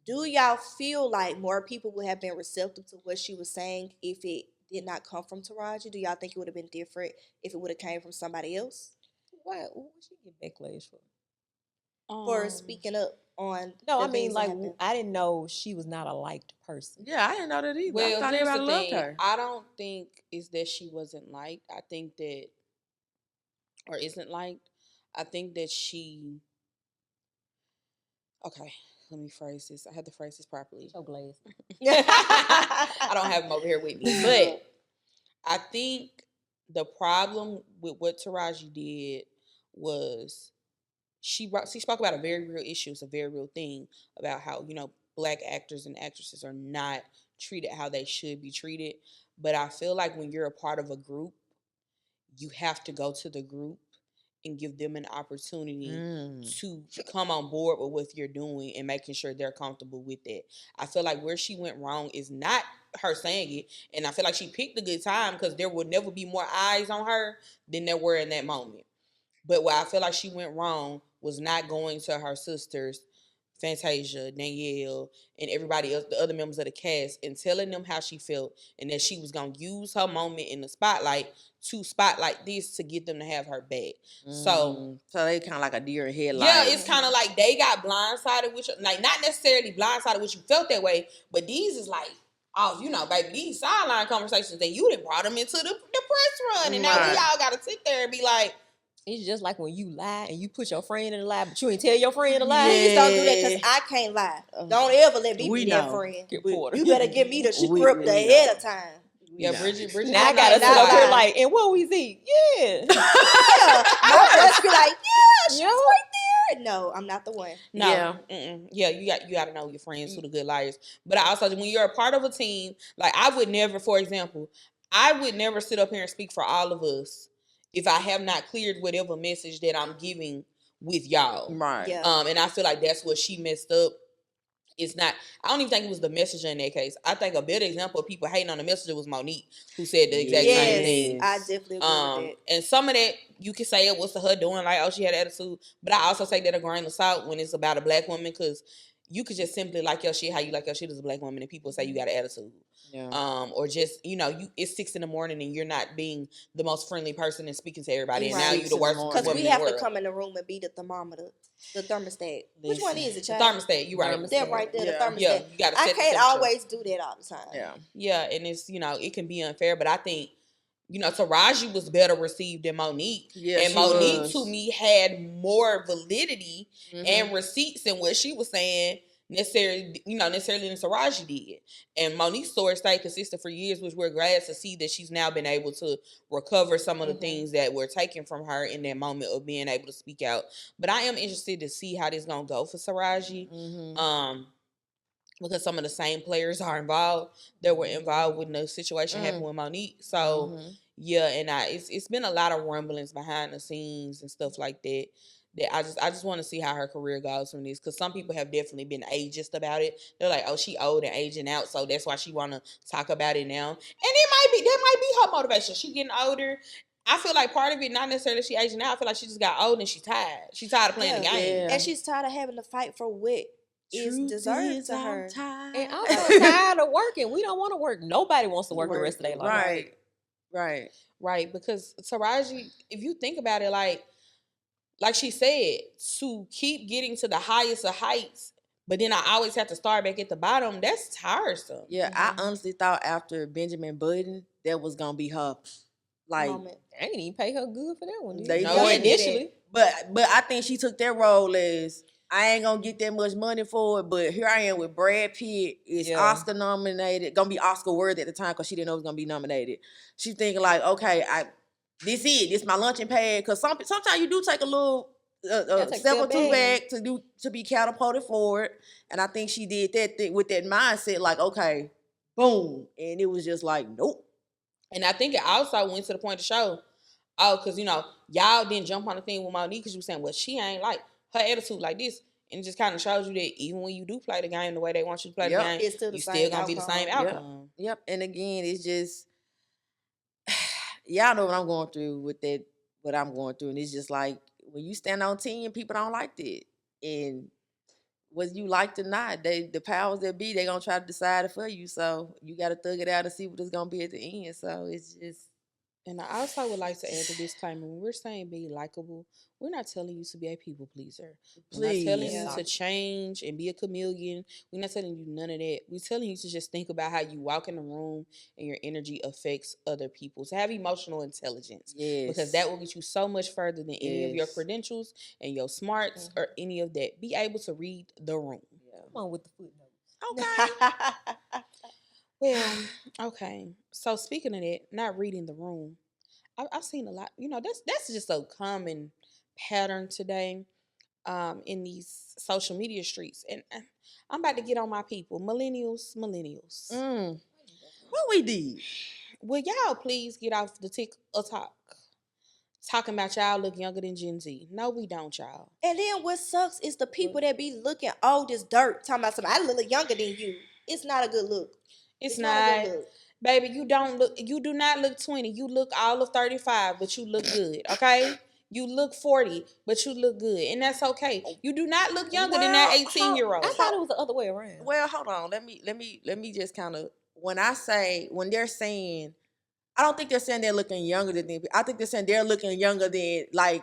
Do y'all feel like more people would have been receptive to what she was saying if it did not come from Taraji? Do y'all think it would have been different if it would have came from somebody else? What would she get backlash for? For speaking up on... No, I mean, like, I didn't know she was not a liked person. Yeah, I didn't know that either. Well, I thought here's everybody the loved thing. her. I don't think it's that she wasn't liked. I think that... Or isn't liked. I think that she... Okay, let me phrase this. I had to phrase this properly. So glad. I don't have them over here with me. But I think the problem with what Taraji did was she spoke about a very real issue. It's a very real thing about how, Black actors and actresses are not treated how they should be treated. But I feel like when you're a part of a group, you have to go to the group and give them an opportunity to come on board with what you're doing and making sure they're comfortable with that. I feel like where she went wrong is not her saying it, and I feel like she picked a good time because there would never be more eyes on her than there were in that moment. But where I feel like she went wrong was not going to her sisters, Fantasia, Danielle, and everybody else, the other members of the cast, and telling them how she felt and that she was going to use her moment in the spotlight to spotlight this to get them to have her back. So they kind of like a deer in headlights. Yeah, it's kind of like they got blindsided with you. Like, not necessarily blindsided with you felt that way, but these is like, oh, baby, these sideline conversations, that you done brought them into the press run, and now we all got to sit there and be like, it's just like when you lie and you put your friend in a lie, but you ain't tell your friend a lie. Please don't do that, because I can't lie. Don't ever let me be that friend. You better give me the script ahead of time. Yeah, Bridgette. Now I gotta sit up here like, and what we see? Yeah. My friends be like, yeah, she's right there. No, I'm not the one. No. Yeah, you got to know your friends who the good liars. But I also, when you're a part of a team, like I would never, for example, I would never sit up here and speak for all of us if I have not cleared whatever message that I'm giving with y'all. Right. Yeah. And I feel like that's what she messed up. It's not, I don't even think it was the messenger in that case. I think a better example of people hating on the messenger was Monique, who said the exact same thing. I definitely agree with that. And some of that, you can say it was to her doing, like, oh, she had attitude. But I also take that a grain of salt when it's about a Black woman, because you could just simply like your shit how you like your shit as a Black woman, and people say you got an attitude. Yeah. Or just, it's 6 a.m. and you're not being the most friendly person and speaking to everybody, and now you're the worst woman in the world. Because we have to come in the room and be the thermometer, the thermostat. Which one is it, child? The thermostat, you're right. That right there, the thermostat. Yeah, you gotta set I can't always do that all the time. Yeah, and it's, it can be unfair, but I think, Taraji was better received than Monique. Yeah, and Monique, to me, had more validity and receipts in what she was saying necessarily than Taraji did. And Monique's story stayed consistent for years, which we're glad to see that she's now been able to recover some of the things that were taken from her in that moment of being able to speak out. But I am interested to see how this gonna go for Taraji. Because some of the same players are involved that were involved when the situation happened with Monique. So yeah, and it's been a lot of rumblings behind the scenes and stuff like that. That I just want to see how her career goes from this, because some people have definitely been ageist about it. They're like, oh, she old and aging out, so that's why she want to talk about it now. And that might be her motivation. She getting older. I feel like part of it, not necessarily she aging out. I feel like she just got old and she's tired. She's tired of playing the game, and she's tired of having to fight for what is deserved to her. And I'm so tired of working. We don't want to work. Nobody wants to work the rest of their life. Right. Because Taraji, if you think about it, like she said, to keep getting to the highest of heights, but then I always have to start back at the bottom, that's tiresome. Yeah, I honestly thought after Benjamin Button, that was going to be her, moment. I ain't even pay her good for that one. They initially. But I think she took that role as, I ain't going to get that much money for it, but here I am with Brad Pitt. It's Oscar nominated, going to be Oscar worthy at the time because she didn't know it was going to be nominated. She thinking like, okay, this is my lunching pad, because sometimes you do take a little step or two back to be catapulted forward, and I think she did that thing with that mindset, like, okay, boom, and it was just like, nope. And I think it also went to the point to show, because y'all didn't jump on the thing with Monique because you were saying, well, she ain't like her attitude like this, and it just kind of shows you that even when you do play the game the way they want you to play the game, it's still you still gonna be the same outcome. Yep. And again, it's just. Y'all know what I'm going through with that, what I'm going through. And it's just like, when you stand on 10, people don't like that. And whether you like it or not, the powers that be, they going to try to decide it for you. So you got to thug it out and see what it's going to be at the end. So it's just. And I also would like to add the disclaimer, when we're saying be likable, we're not telling you to be a people pleaser. We're not telling you to change and be a chameleon. We're not telling you none of that. We're telling you to just think about how you walk in the room and your energy affects other people. To have emotional intelligence. Yes. Because that will get you so much further than any of your credentials and your smarts or any of that. Be able to read the room. Come on with the footnotes. Okay. Well, okay. So speaking of that, not reading the room, I've seen a lot. That's just a common pattern today, in these social media streets, and I'm about to get on my people, millennials. What we did? Will y'all please get off the talk talking about y'all look younger than Gen Z? No, we don't, y'all. And then what sucks is the people that be looking old as dirt, talking about something. I look younger than you. It's not a good look. It's a not. good look. Baby, you do not look 20. You look all of 35, but you look good, okay? You look 40, but you look good. And that's okay. You do not look younger than that 18-year-old. I thought it was the other way around. Well, hold on. Let me just kind of, when they're saying, I don't think they're saying they're looking younger than them. I think they're saying they're looking younger than, like,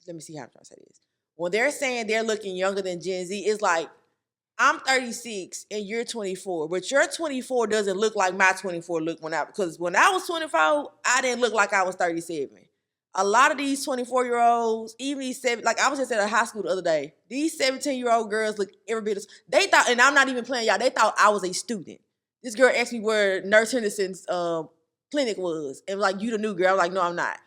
let me see how I'm trying to say this. When they're saying they're looking younger than Gen Z, it's like, I'm 36 and you're 24, but your 24 doesn't look like my 24 looked because when I was 24, I didn't look like I was 37. A lot of these 24-year-olds, even these like I was just at a high school the other day, these 17-year-old girls look every bit they thought, and I'm not even playing y'all, they thought I was a student. This girl asked me where Nurse Henderson's clinic was, and like, you the new girl. I was like, no, I'm not.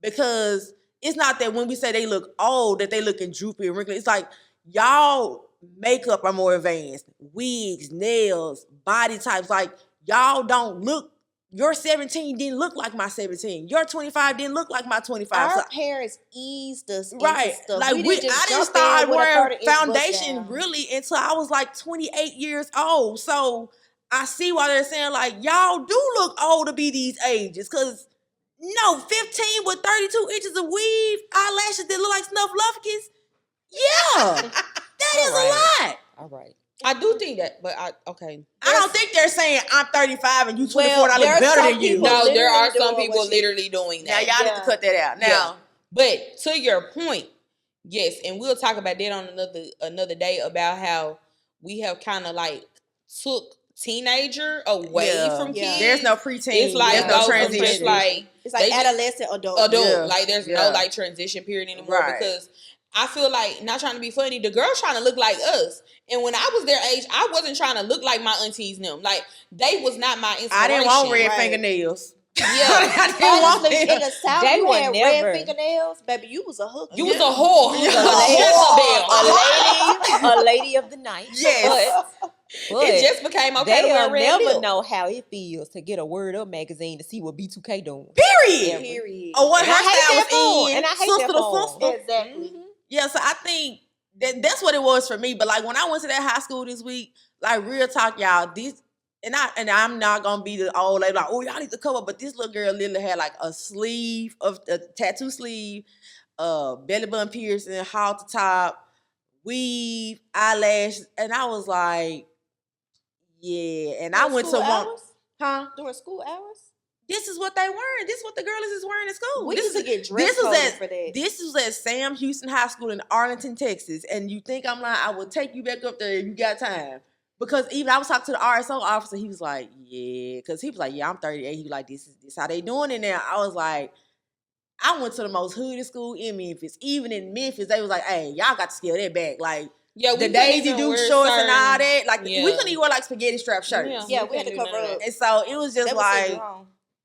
Because it's not that when we say they look old, that they looking droopy and wrinkly. It's like, y'all makeup are more advanced. Wigs, nails, body types. Like, y'all don't look, your 17 didn't look like my 17. Your 25 didn't look like my 25. Our So, parents eased us right. into stuff. Like, I didn't start wearing foundation really until I was like 28 years old. So I see why they're saying, like, y'all do look old to be these ages. Because, 15 with 32 inches of weave, eyelashes that look like Snuffleupagus. Yeah. That is a lot. All right. I do think that, but okay. I don't think they're saying I'm 35 and you 24 and I look better than you. No, there are some people literally doing Now, that. y'all need to cut that out. Now, Yeah. But to your point, yes, and we'll talk about that on another day about how we have kind of like took teenager away from kids. There's no preteen. It's like there's no transition. Just like it's like adolescent, adult. Yeah. Like there's no like transition period anymore because I feel like, not trying to be funny, the girls trying to look like us. And when I was their age, I wasn't trying to look like my aunties and them. Like, they was not my inspiration. I didn't want red fingernails. Yeah. I didn't want them. In the South, They you were had never. red fingernails. Baby, you was a hooker. You was a whore. You was a lady of the night. Yes. But it just became okay to wear they'll red never milk. know how it feels to get a Word Up magazine to see what B2K doing. Period. Or what And I hate hairstyle that was for in. and I hate Sister that to for sister. Exactly. Yeah, so I think that's what it was for me. But like when I went to that high school this week, like real talk, y'all, I'm not gonna be the old lady like, oh, y'all need to cover. But this little girl literally had like a tattoo sleeve, belly button piercing, halter top, weave, eyelash, and I was like, yeah. And I went to one, during school hours. This is what they wearing. This is what the girls is wearing at school. We used to get dressed for that. This was at Sam Houston High School in Arlington, Texas. And you think I'm lying? I will take you back up there if you got time. Because even I was talking to the RSO officer. He was like, yeah. Because he was like, yeah, I'm 38. He was like, this is how they doing it now. I was like, I went to the most hooded school in Memphis. Even in Memphis, they was like, hey, y'all got to scale that back. Like, yeah, the Daisy Duke shorts and all that. Like, we couldn't even wear like spaghetti strap shirts. Yeah, we had to cover up. And so it was just like,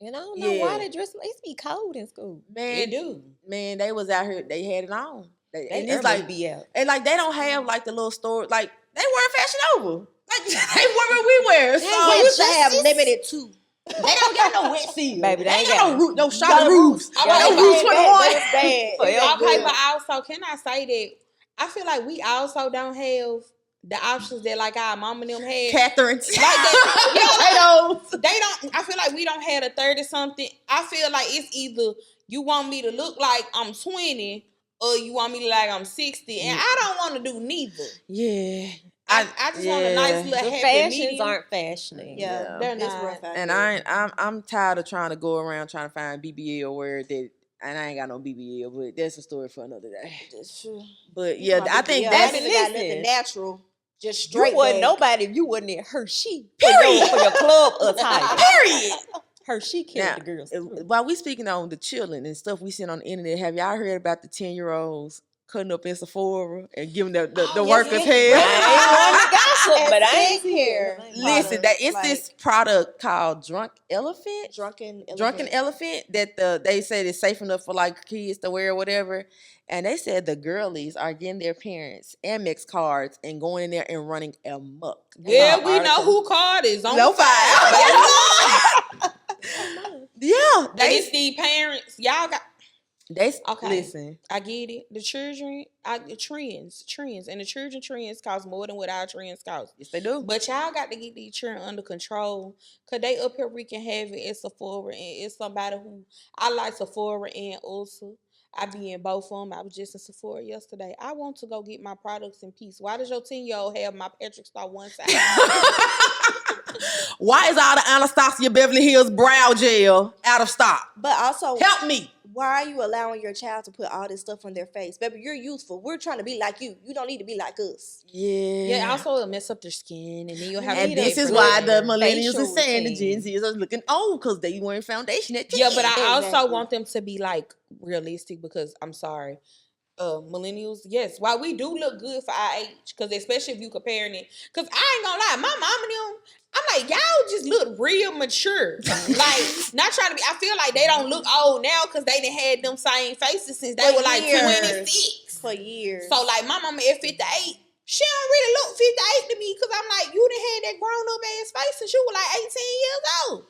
and I don't know why they dress. It used to be cold in school. Man, they do. Man, they was out here. They had it on. They it's like be out. And like they don't have like the little store. Like they wear Fashion Over. Like they wear what we wear. So we used to have limited too. They don't got no wet seal. Baby, they ain't got no shot got roofs. No roofs 21. Okay, but also, can I say that I feel like we also don't have the options that like our mom and them had. Catherine's. Like that, they don't. I feel like we don't have a 30 something. I feel like it's either you want me to look like I'm 20 or you want me to look like I'm 60, and I don't want to do neither. Yeah. I just want a nice little the happy fashions medium. aren't fashioning. Yeah, they're not. And I'm tired of trying to go around trying to find BBL wear that. And I ain't got no BBL, but that's a story for another day. That's true. But yeah, I think that's that's got nothing natural. Just straight. You wasn't nobody if you wasn't in Hershey. Period. For your club attire. Period. Hershey killed the girls. While we speaking on the children and stuff we seen on the internet, have y'all heard about the 10-year-olds cutting up in Sephora and giving the yes, workers yes. hell. I ain't want to gossip, And but I ain't skincare. here. Listen, that it's Like, this product called Drunken Elephant that they said is safe enough for like kids to wear or whatever. And they said the girlies are getting their parents Amex cards and going in there and running amok. Well, we know who card is on No the file. Yeah, And it's the parents. Y'all got. they Okay. listen. I get it. The children, the trends, and the children trends cost more than what our trends cost. Yes, they do. But y'all got to get these children under control, cause they up here wreaking havoc at Sephora, and it's somebody who I like Sephora and Ulsa. I be in both of them. I was just in Sephora yesterday. I want to go get my products in peace. Why does your 10-year-old have my Patrick Star one side? Why is all the Anastasia Beverly Hills brow gel out of stock? But also, Help me. why are you allowing your child to put all this stuff on their face? Baby, you're youthful. We're trying to be like you. You don't need to be like us. Yeah. Yeah, also it'll mess up their skin, and then you'll have And to this pay is for why it. the millennials facial is saying the routine. Gen Zs are looking old because they wearing foundation at 10. Yeah, but I also Exactly. want them to be like realistic, because I'm sorry, millennials, yes, while we do look good for our age, because especially if you comparing it, because I ain't gonna lie, my mom and them, I'm like, y'all just look real mature. Like, not trying to be, I feel like they don't look old now because they done had them same faces since they For were like years. 26. For years. So like my mama at 58, she don't really look 58 to me, because I'm like, you done had that grown up ass face since you were like 18 years old.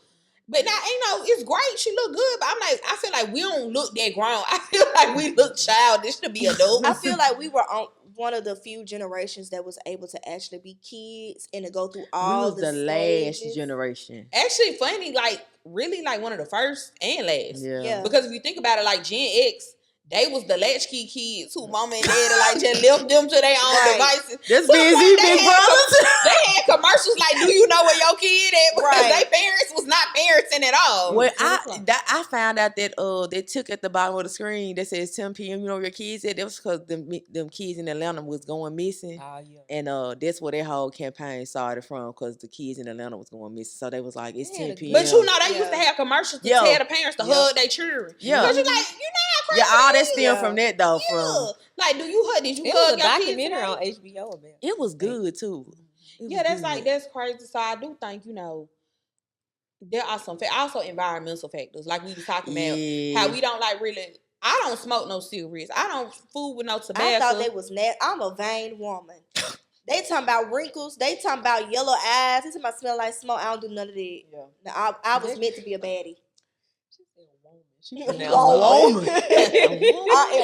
But now, it's great. She look good, but I'm like, I feel like we don't look that grown. I feel like we look childish to be adults. I feel like we were on one of the few generations that was able to actually be kids and to go through We all was the last stages. generation. Actually, funny, like really, like one of the first and last. Yeah. Because if you think about it, like Gen X, they was the latchkey kids who mama and daddy like just left them to their own Right. devices. That's To the busy, point big brothers. They had commercials like, "Do you know where your kid at?" Because Right. their parents was not parenting at all. Well, 10 I o'clock. found out that they took at the bottom of the screen that says 10 p.m. You know where your kids at? That was because them kids in Atlanta was going missing, Oh, yeah. and that's where their whole campaign started from, because the kids in Atlanta was going missing. So they was like, it's Yeah, 10 p.m. But you know, they used to Yeah. have commercials to Yeah. tell the parents to Yeah. hug their children. Yeah. Because you like, you know how crazy Yeah, all that is. stemmed Yeah. from that though. Yeah. From Like, did you It was a hug your kids documentary today? on HBO about it. it was good too. It was Yeah, that's good. like, that's crazy. So I do think, there are some also environmental factors, like we was talking about, how we don't like really. I don't smoke no cigarettes. I don't fool with no tobacco. I thought they was I'm a vain woman. They talking about wrinkles. They talking about yellow eyes. They talking about smell like smoke. I don't do none of that. Yeah. Now, I was meant to be a baddie. She A pronounced woman. woman. I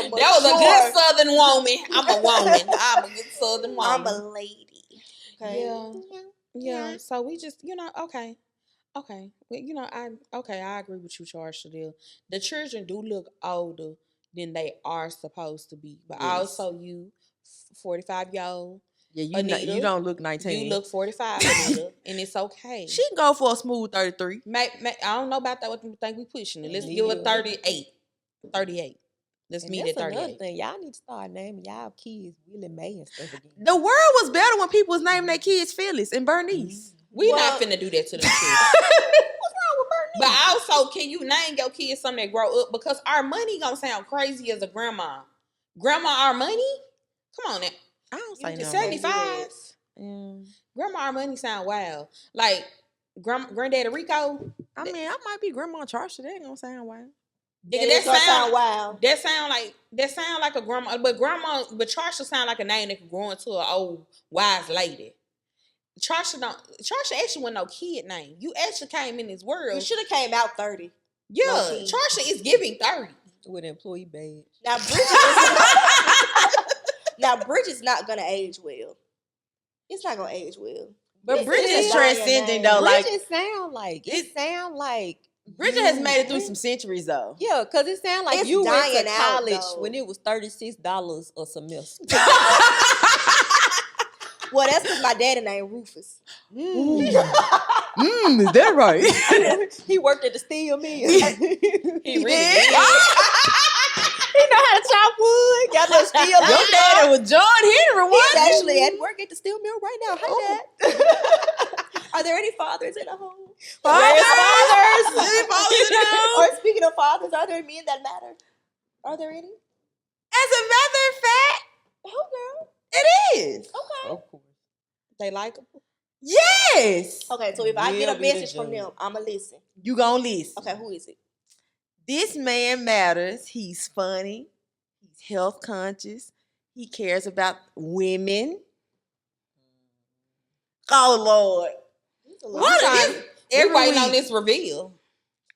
am That was a mature. good Southern woman. I'm a woman. I'm a good Southern woman. I'm a lady. Okay. Yeah. So we just, okay. Okay. Well, I agree with you, Charsha. The children do look older than they are supposed to be. But Yes. also you, 45-year-old, Yeah, Anita, you don't look 19. you look 45, Anita, and it's okay. She can go for a smooth 33. I don't know about that. What you think we pushing it? Let's Me give her either. 38. 38. Let's And meet that's at another 38. thing. Y'all need to start naming y'all kids Willie Mae and stuff again. The world was better when people was naming their kids Phyllis and Bernice. We Well- not finna do that to the kids. What's wrong with Bernice? But also, can you name your kids something that grow up? Because our money gonna sound crazy as a grandma. Grandma, our money? Come on now. I don't say You no. just 75. Yeah. Grandma, our money sound wild. Like, Granddaddy Rico. I mean, I might be Grandma Charsha. That ain't gonna sound wild. Nigga, That's gonna sound wild. That sound like a grandma. But Charsha sound like a name that could grow into an old wise lady. Charsha actually wasn't no kid name. You actually came in this world. You should have came out 30. Yeah, low-key. Charsha is giving 30. With an employee badge. Now Bridget's not gonna age well. It's not gonna age well. But This Bridget is is Zion transcending name. though. Like Bridget sound like Bridget has made it through some centuries though. Yeah, because it sound like It's you went to dying out, college though. when it was $36 a semester. Well, that's because my daddy named Rufus. Is that right? He worked at the steel mill. He really did. He know how to chop wood. Got that steel Your mill. daddy was John Henry, He's what? actually at work at the steel mill right now. Hi, Dad. Are there any fathers in the home? Fathers. Or speaking of fathers, are there men that matter? Are there any? As a matter of fact, Who, girl? it is. Okay. Of course. They likable. Yes. Okay, so if I get a Will be the message from them, judge. I'ma listen. You gonna listen. Okay, who is it? This man matters. He's funny. He's health conscious. He cares about women. Oh Lord. He's a little What Trying- is We every waiting week? on this reveal.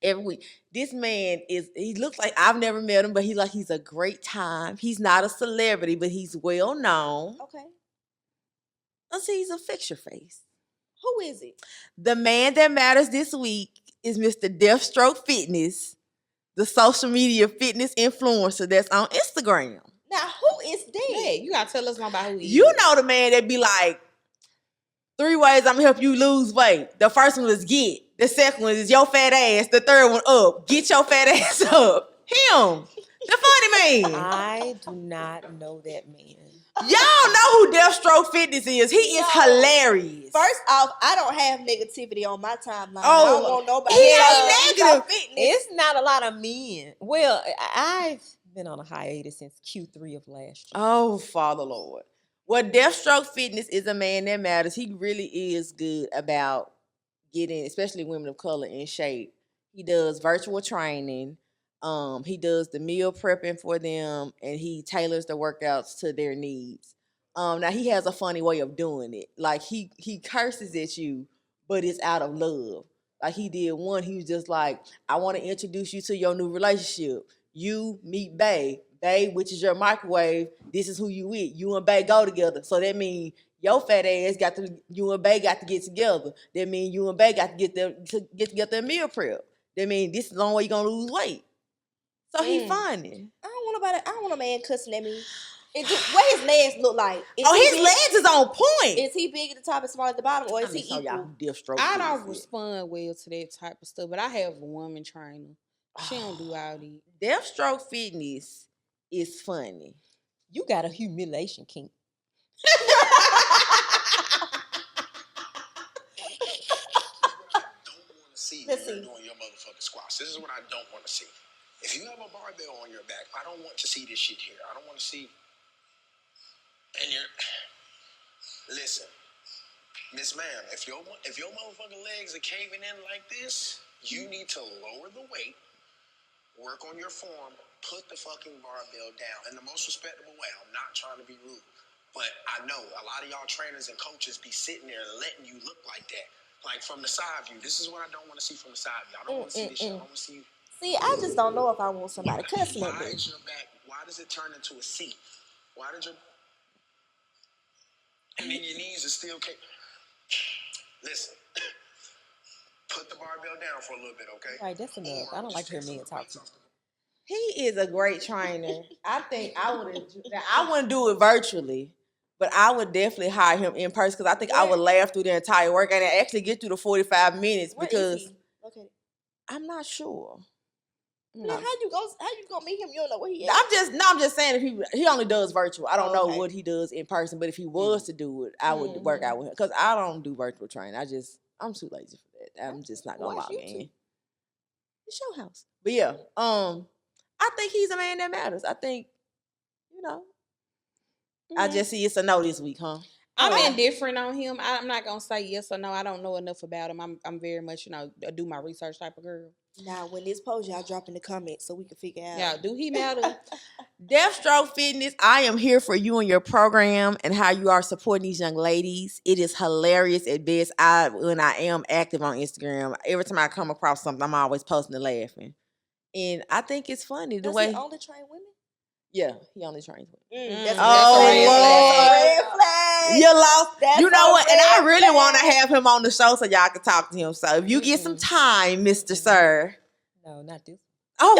Every week. This man he looks like I've never met him, but he's a great time. He's not a celebrity, but he's well known. Okay. Let's see, he's a fixture face. Who is it? The man that matters this week is Mr. Deathstroke Fitness, the social media fitness influencer that's on Instagram. Now, who is that? Yeah, you gotta tell us more about who he You is. know the man that be like, 3 ways I'm gonna help you lose weight. The first one is get. The second one is your fat ass. The third one up. Get your fat ass up. Him. The funny man. I do not know that man. Y'all know who Deathstroke Fitness is. He is No. hilarious. First off, I don't have negativity on my timeline. Oh, I don't want nobody. he to ain't talk negative. about fitness. It's not a lot of men. Well, I've been on a hiatus since Q3 of last year. Oh, Father Lord. Well, Deathstroke Fitness is a man that matters. He really is good about getting, especially women of color, in shape. He does virtual training. He does the meal prepping for them, and he tailors the workouts to their needs. Now he has a funny way of doing it. Like he curses at you, but it's out of love. Like he did one, he was just like, I want to introduce you to your new relationship. You meet Bae. Bae, which is your microwave, this is who you with. You and Bae go together. So that means your fat ass you and Bae got to get together. That means you and Bae got to get together a meal prep. That means this is the only way you're gonna lose weight. So he funny. I don't want a man cussing at me. What his legs look like? Is Oh, he his big? legs is on point. Is he big at the top and small at the bottom, or is he So y'all equal? Deathstroke I Fitness don't is. respond well to that type of stuff, but I have a woman trainer. She don't do all these. Deathstroke Fitness is funny. You got a humiliation kink. See Let's when you're see. doing your motherfucking squats. This is what I don't want to see. If you have a barbell on your back, I don't want to see this shit here. I don't want to see. And you're listen, Miss Ma'am. If your motherfucking legs are caving in like this, you need to lower the weight, work on your form, put the fucking barbell down in the most respectable way. I'm not trying to be rude, but I know a lot of y'all trainers and coaches be sitting there letting you look like that. Like from the side view. This is what I don't want to see from the side view. I don't want to see this shit. I don't want to see you. See, I just don't know if I want somebody cussing at Why me. is your back? Why does it turn into a seat? Why did your and then your knees are still Listen, put the barbell down for a little bit, okay? Right, that's enough. I don't like to hear men talk to you. He is a great trainer. I think I wouldn't do it virtually, but I would definitely hire him in person because I think I would laugh through the entire workout and actually get through the 45 minutes Where is because he? Okay. I'm not sure. Man, how you gonna meet him? You don't know where he at. I'm just saying if he only does virtual. I don't know Okay. what he does in person, but if he was to do it, I would work out with him because I don't do virtual training. I'm too lazy for that. I'm just not gonna Watch log YouTube. in. The show house. But yeah, I think he's a man that matters. I think, I just see it's a no this week, huh? I'm indifferent on him. I'm not gonna say yes or no. I don't know enough about him. I'm very much, a do my research type of girl. Now, when this post, y'all drop in the comments so we can figure out. Yeah, do he matter? Deathstroke Fitness, I am here for you and your program and how you are supporting these young ladies. It is hilarious at best. When I am active on Instagram, every time I come across something, I'm always posting and laughing. And I think it's funny the Does way. he only train women? Yeah, he only trains women. That's Oh, a red Lord. flag. You lost. That's You know a what? And I red really want to flag. have him on the show so y'all can talk to him. So if you get some time, Mr. Sir. No, not this. Oh,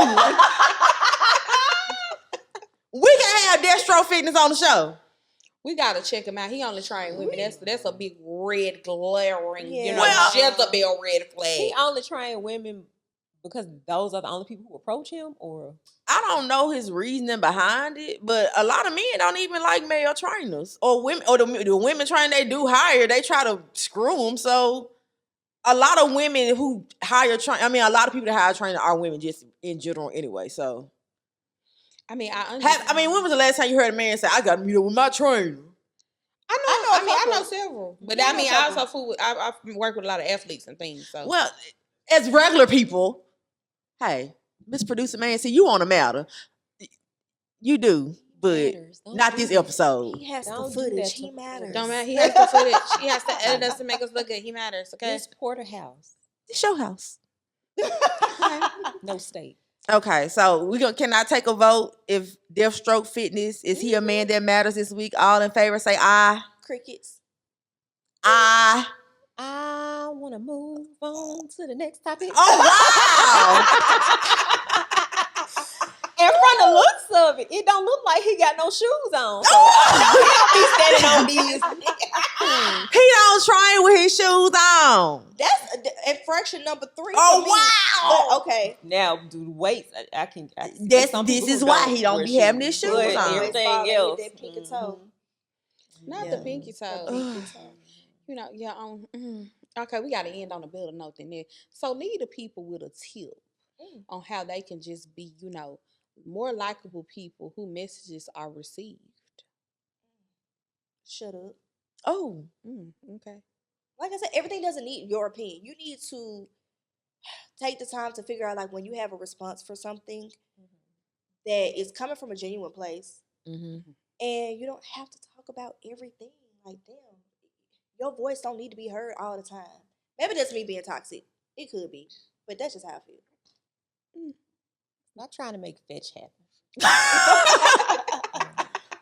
we can have Deathstroke Fitness on the show. We gotta check him out. He only train women. That's a big red glaring, Yeah. Well- Jezebel red flag. He only train women because those are the only people who approach him, or I don't know his reasoning behind it, but a lot of men don't even like male trainers or women, or the women train they do hire, they try to screw them. So a lot of women who hire a lot of people that hire a trainer are women just in general anyway. So I mean, I understand. When was the last time you heard a man say, "I got to meet up with my trainer"? I know several, but Yeah, I mean, I I know also I work with a lot of athletes and things. So Well, as regular people, hey, Miss Producer Man, see you on the matter. You do, but Don't not do this that. episode. He has the Don't do footage. that He to matters. don't matter. He has the footage. He has to edit us to make us look good. He matters. Okay. This porterhouse, It's your house. no state. Okay, so can I take a vote if Deathstroke Fitness is he a man that matters this week? All in favor, say aye. Crickets. Aye. I want to move on to the next topic. Oh And from the looks of it, it don't look like he got no shoes on. So I know he don't be standing on these. wow! He don't train with his shoes on. That's infraction number 3. Oh, for me. wow. But, okay. Now, do the weights, I can This is why he don't be having his shoes but on. everything else. That pinky toe. Not Yeah. the pinky toe. Pinky toe. You know, yeah. Okay, we got to end on a better note than that. So leave the people with a tip on how they can just be, more likable people who messages are received. Shut up. Oh, Okay. Like I said, everything doesn't need your opinion. You need to take the time to figure out, like, when you have a response for something that is coming from a genuine place, and you don't have to talk about everything. Like, damn, your voice don't need to be heard all the time. Maybe that's me being toxic. It could be, but that's just how I feel. Not trying to make fetch happen.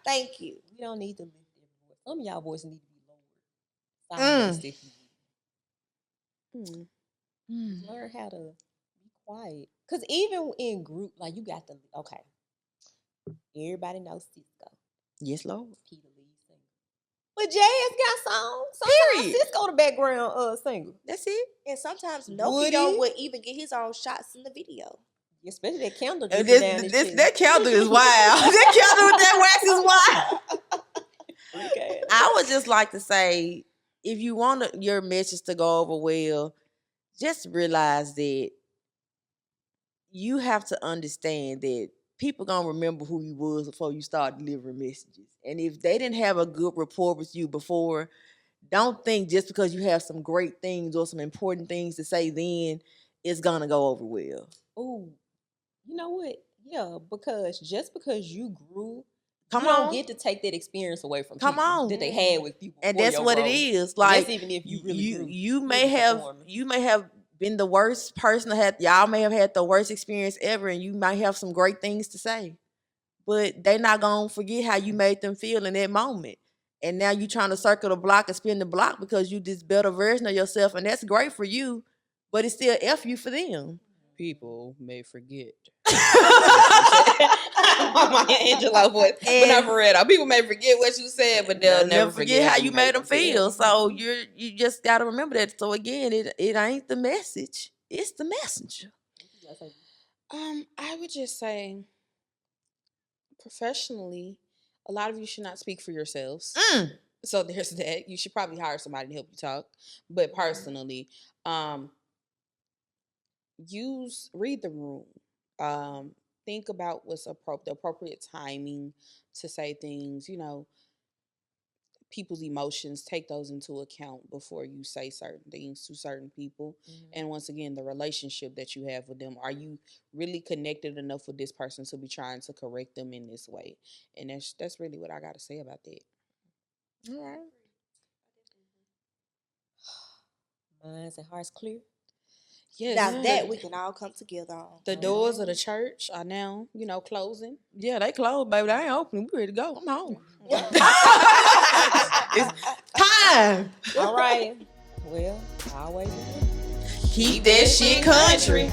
Thank you. We don't need to lift their voice. Some of y'all voices need to be lowered. Silence if you need. Learn how to be quiet. Because even in group, like you got to, okay. Everybody knows Cisco. yes, Lord. He the lead singer. But Jazz got songs. Sometimes Period. Cisco the background singer. That's it. And sometimes Woody? Nokia would even get his own shots in the video. Especially that candle. And dripping down his chest. that candle is wild. That candle with that wax is wild. Okay. I would just like to say, if you want your message to go over well, just realize that you have to understand that people gonna remember who you was before you start delivering messages. And if they didn't have a good rapport with you before, don't think just because you have some great things or some important things to say then it's gonna go over well. Ooh, you know what? Yeah, because just because you grew, Come you on. don't get to take that experience away from Come people on. that they had with people. And before that's your what growth. it is. And Like that's even if you really grew. you may have been the worst person y'all may have had the worst experience ever, and you might have some great things to say. But they're not gonna forget how you made them feel in that moment. And now you trying to circle the block and spin the block because you this better version of yourself, and that's great for you, but it's still F you for them. People may forget. My Angelo voice. But not for real. People may forget what you said, but they'll never forget how you made them feel. So you just gotta remember that. So again, it ain't the message, it's the messenger. I would just say, professionally, a lot of you should not speak for yourselves. So there's that. You should probably hire somebody to help you talk. But personally, read the room. Think about what's the appropriate timing to say things, people's emotions, take those into account before you say certain things to certain people. And once again, the relationship that you have with them, are you really connected enough with this person to be trying to correct them in this way? And that's really what I got to say about that. All right. Minds and hearts clear. Yes. Now that we can all come together on. The doors of the church are now, closing. Yeah, they closed, baby. They ain't open. We ready to go. I'm hungry. It's time. All right. Well, always. Keep that shit country.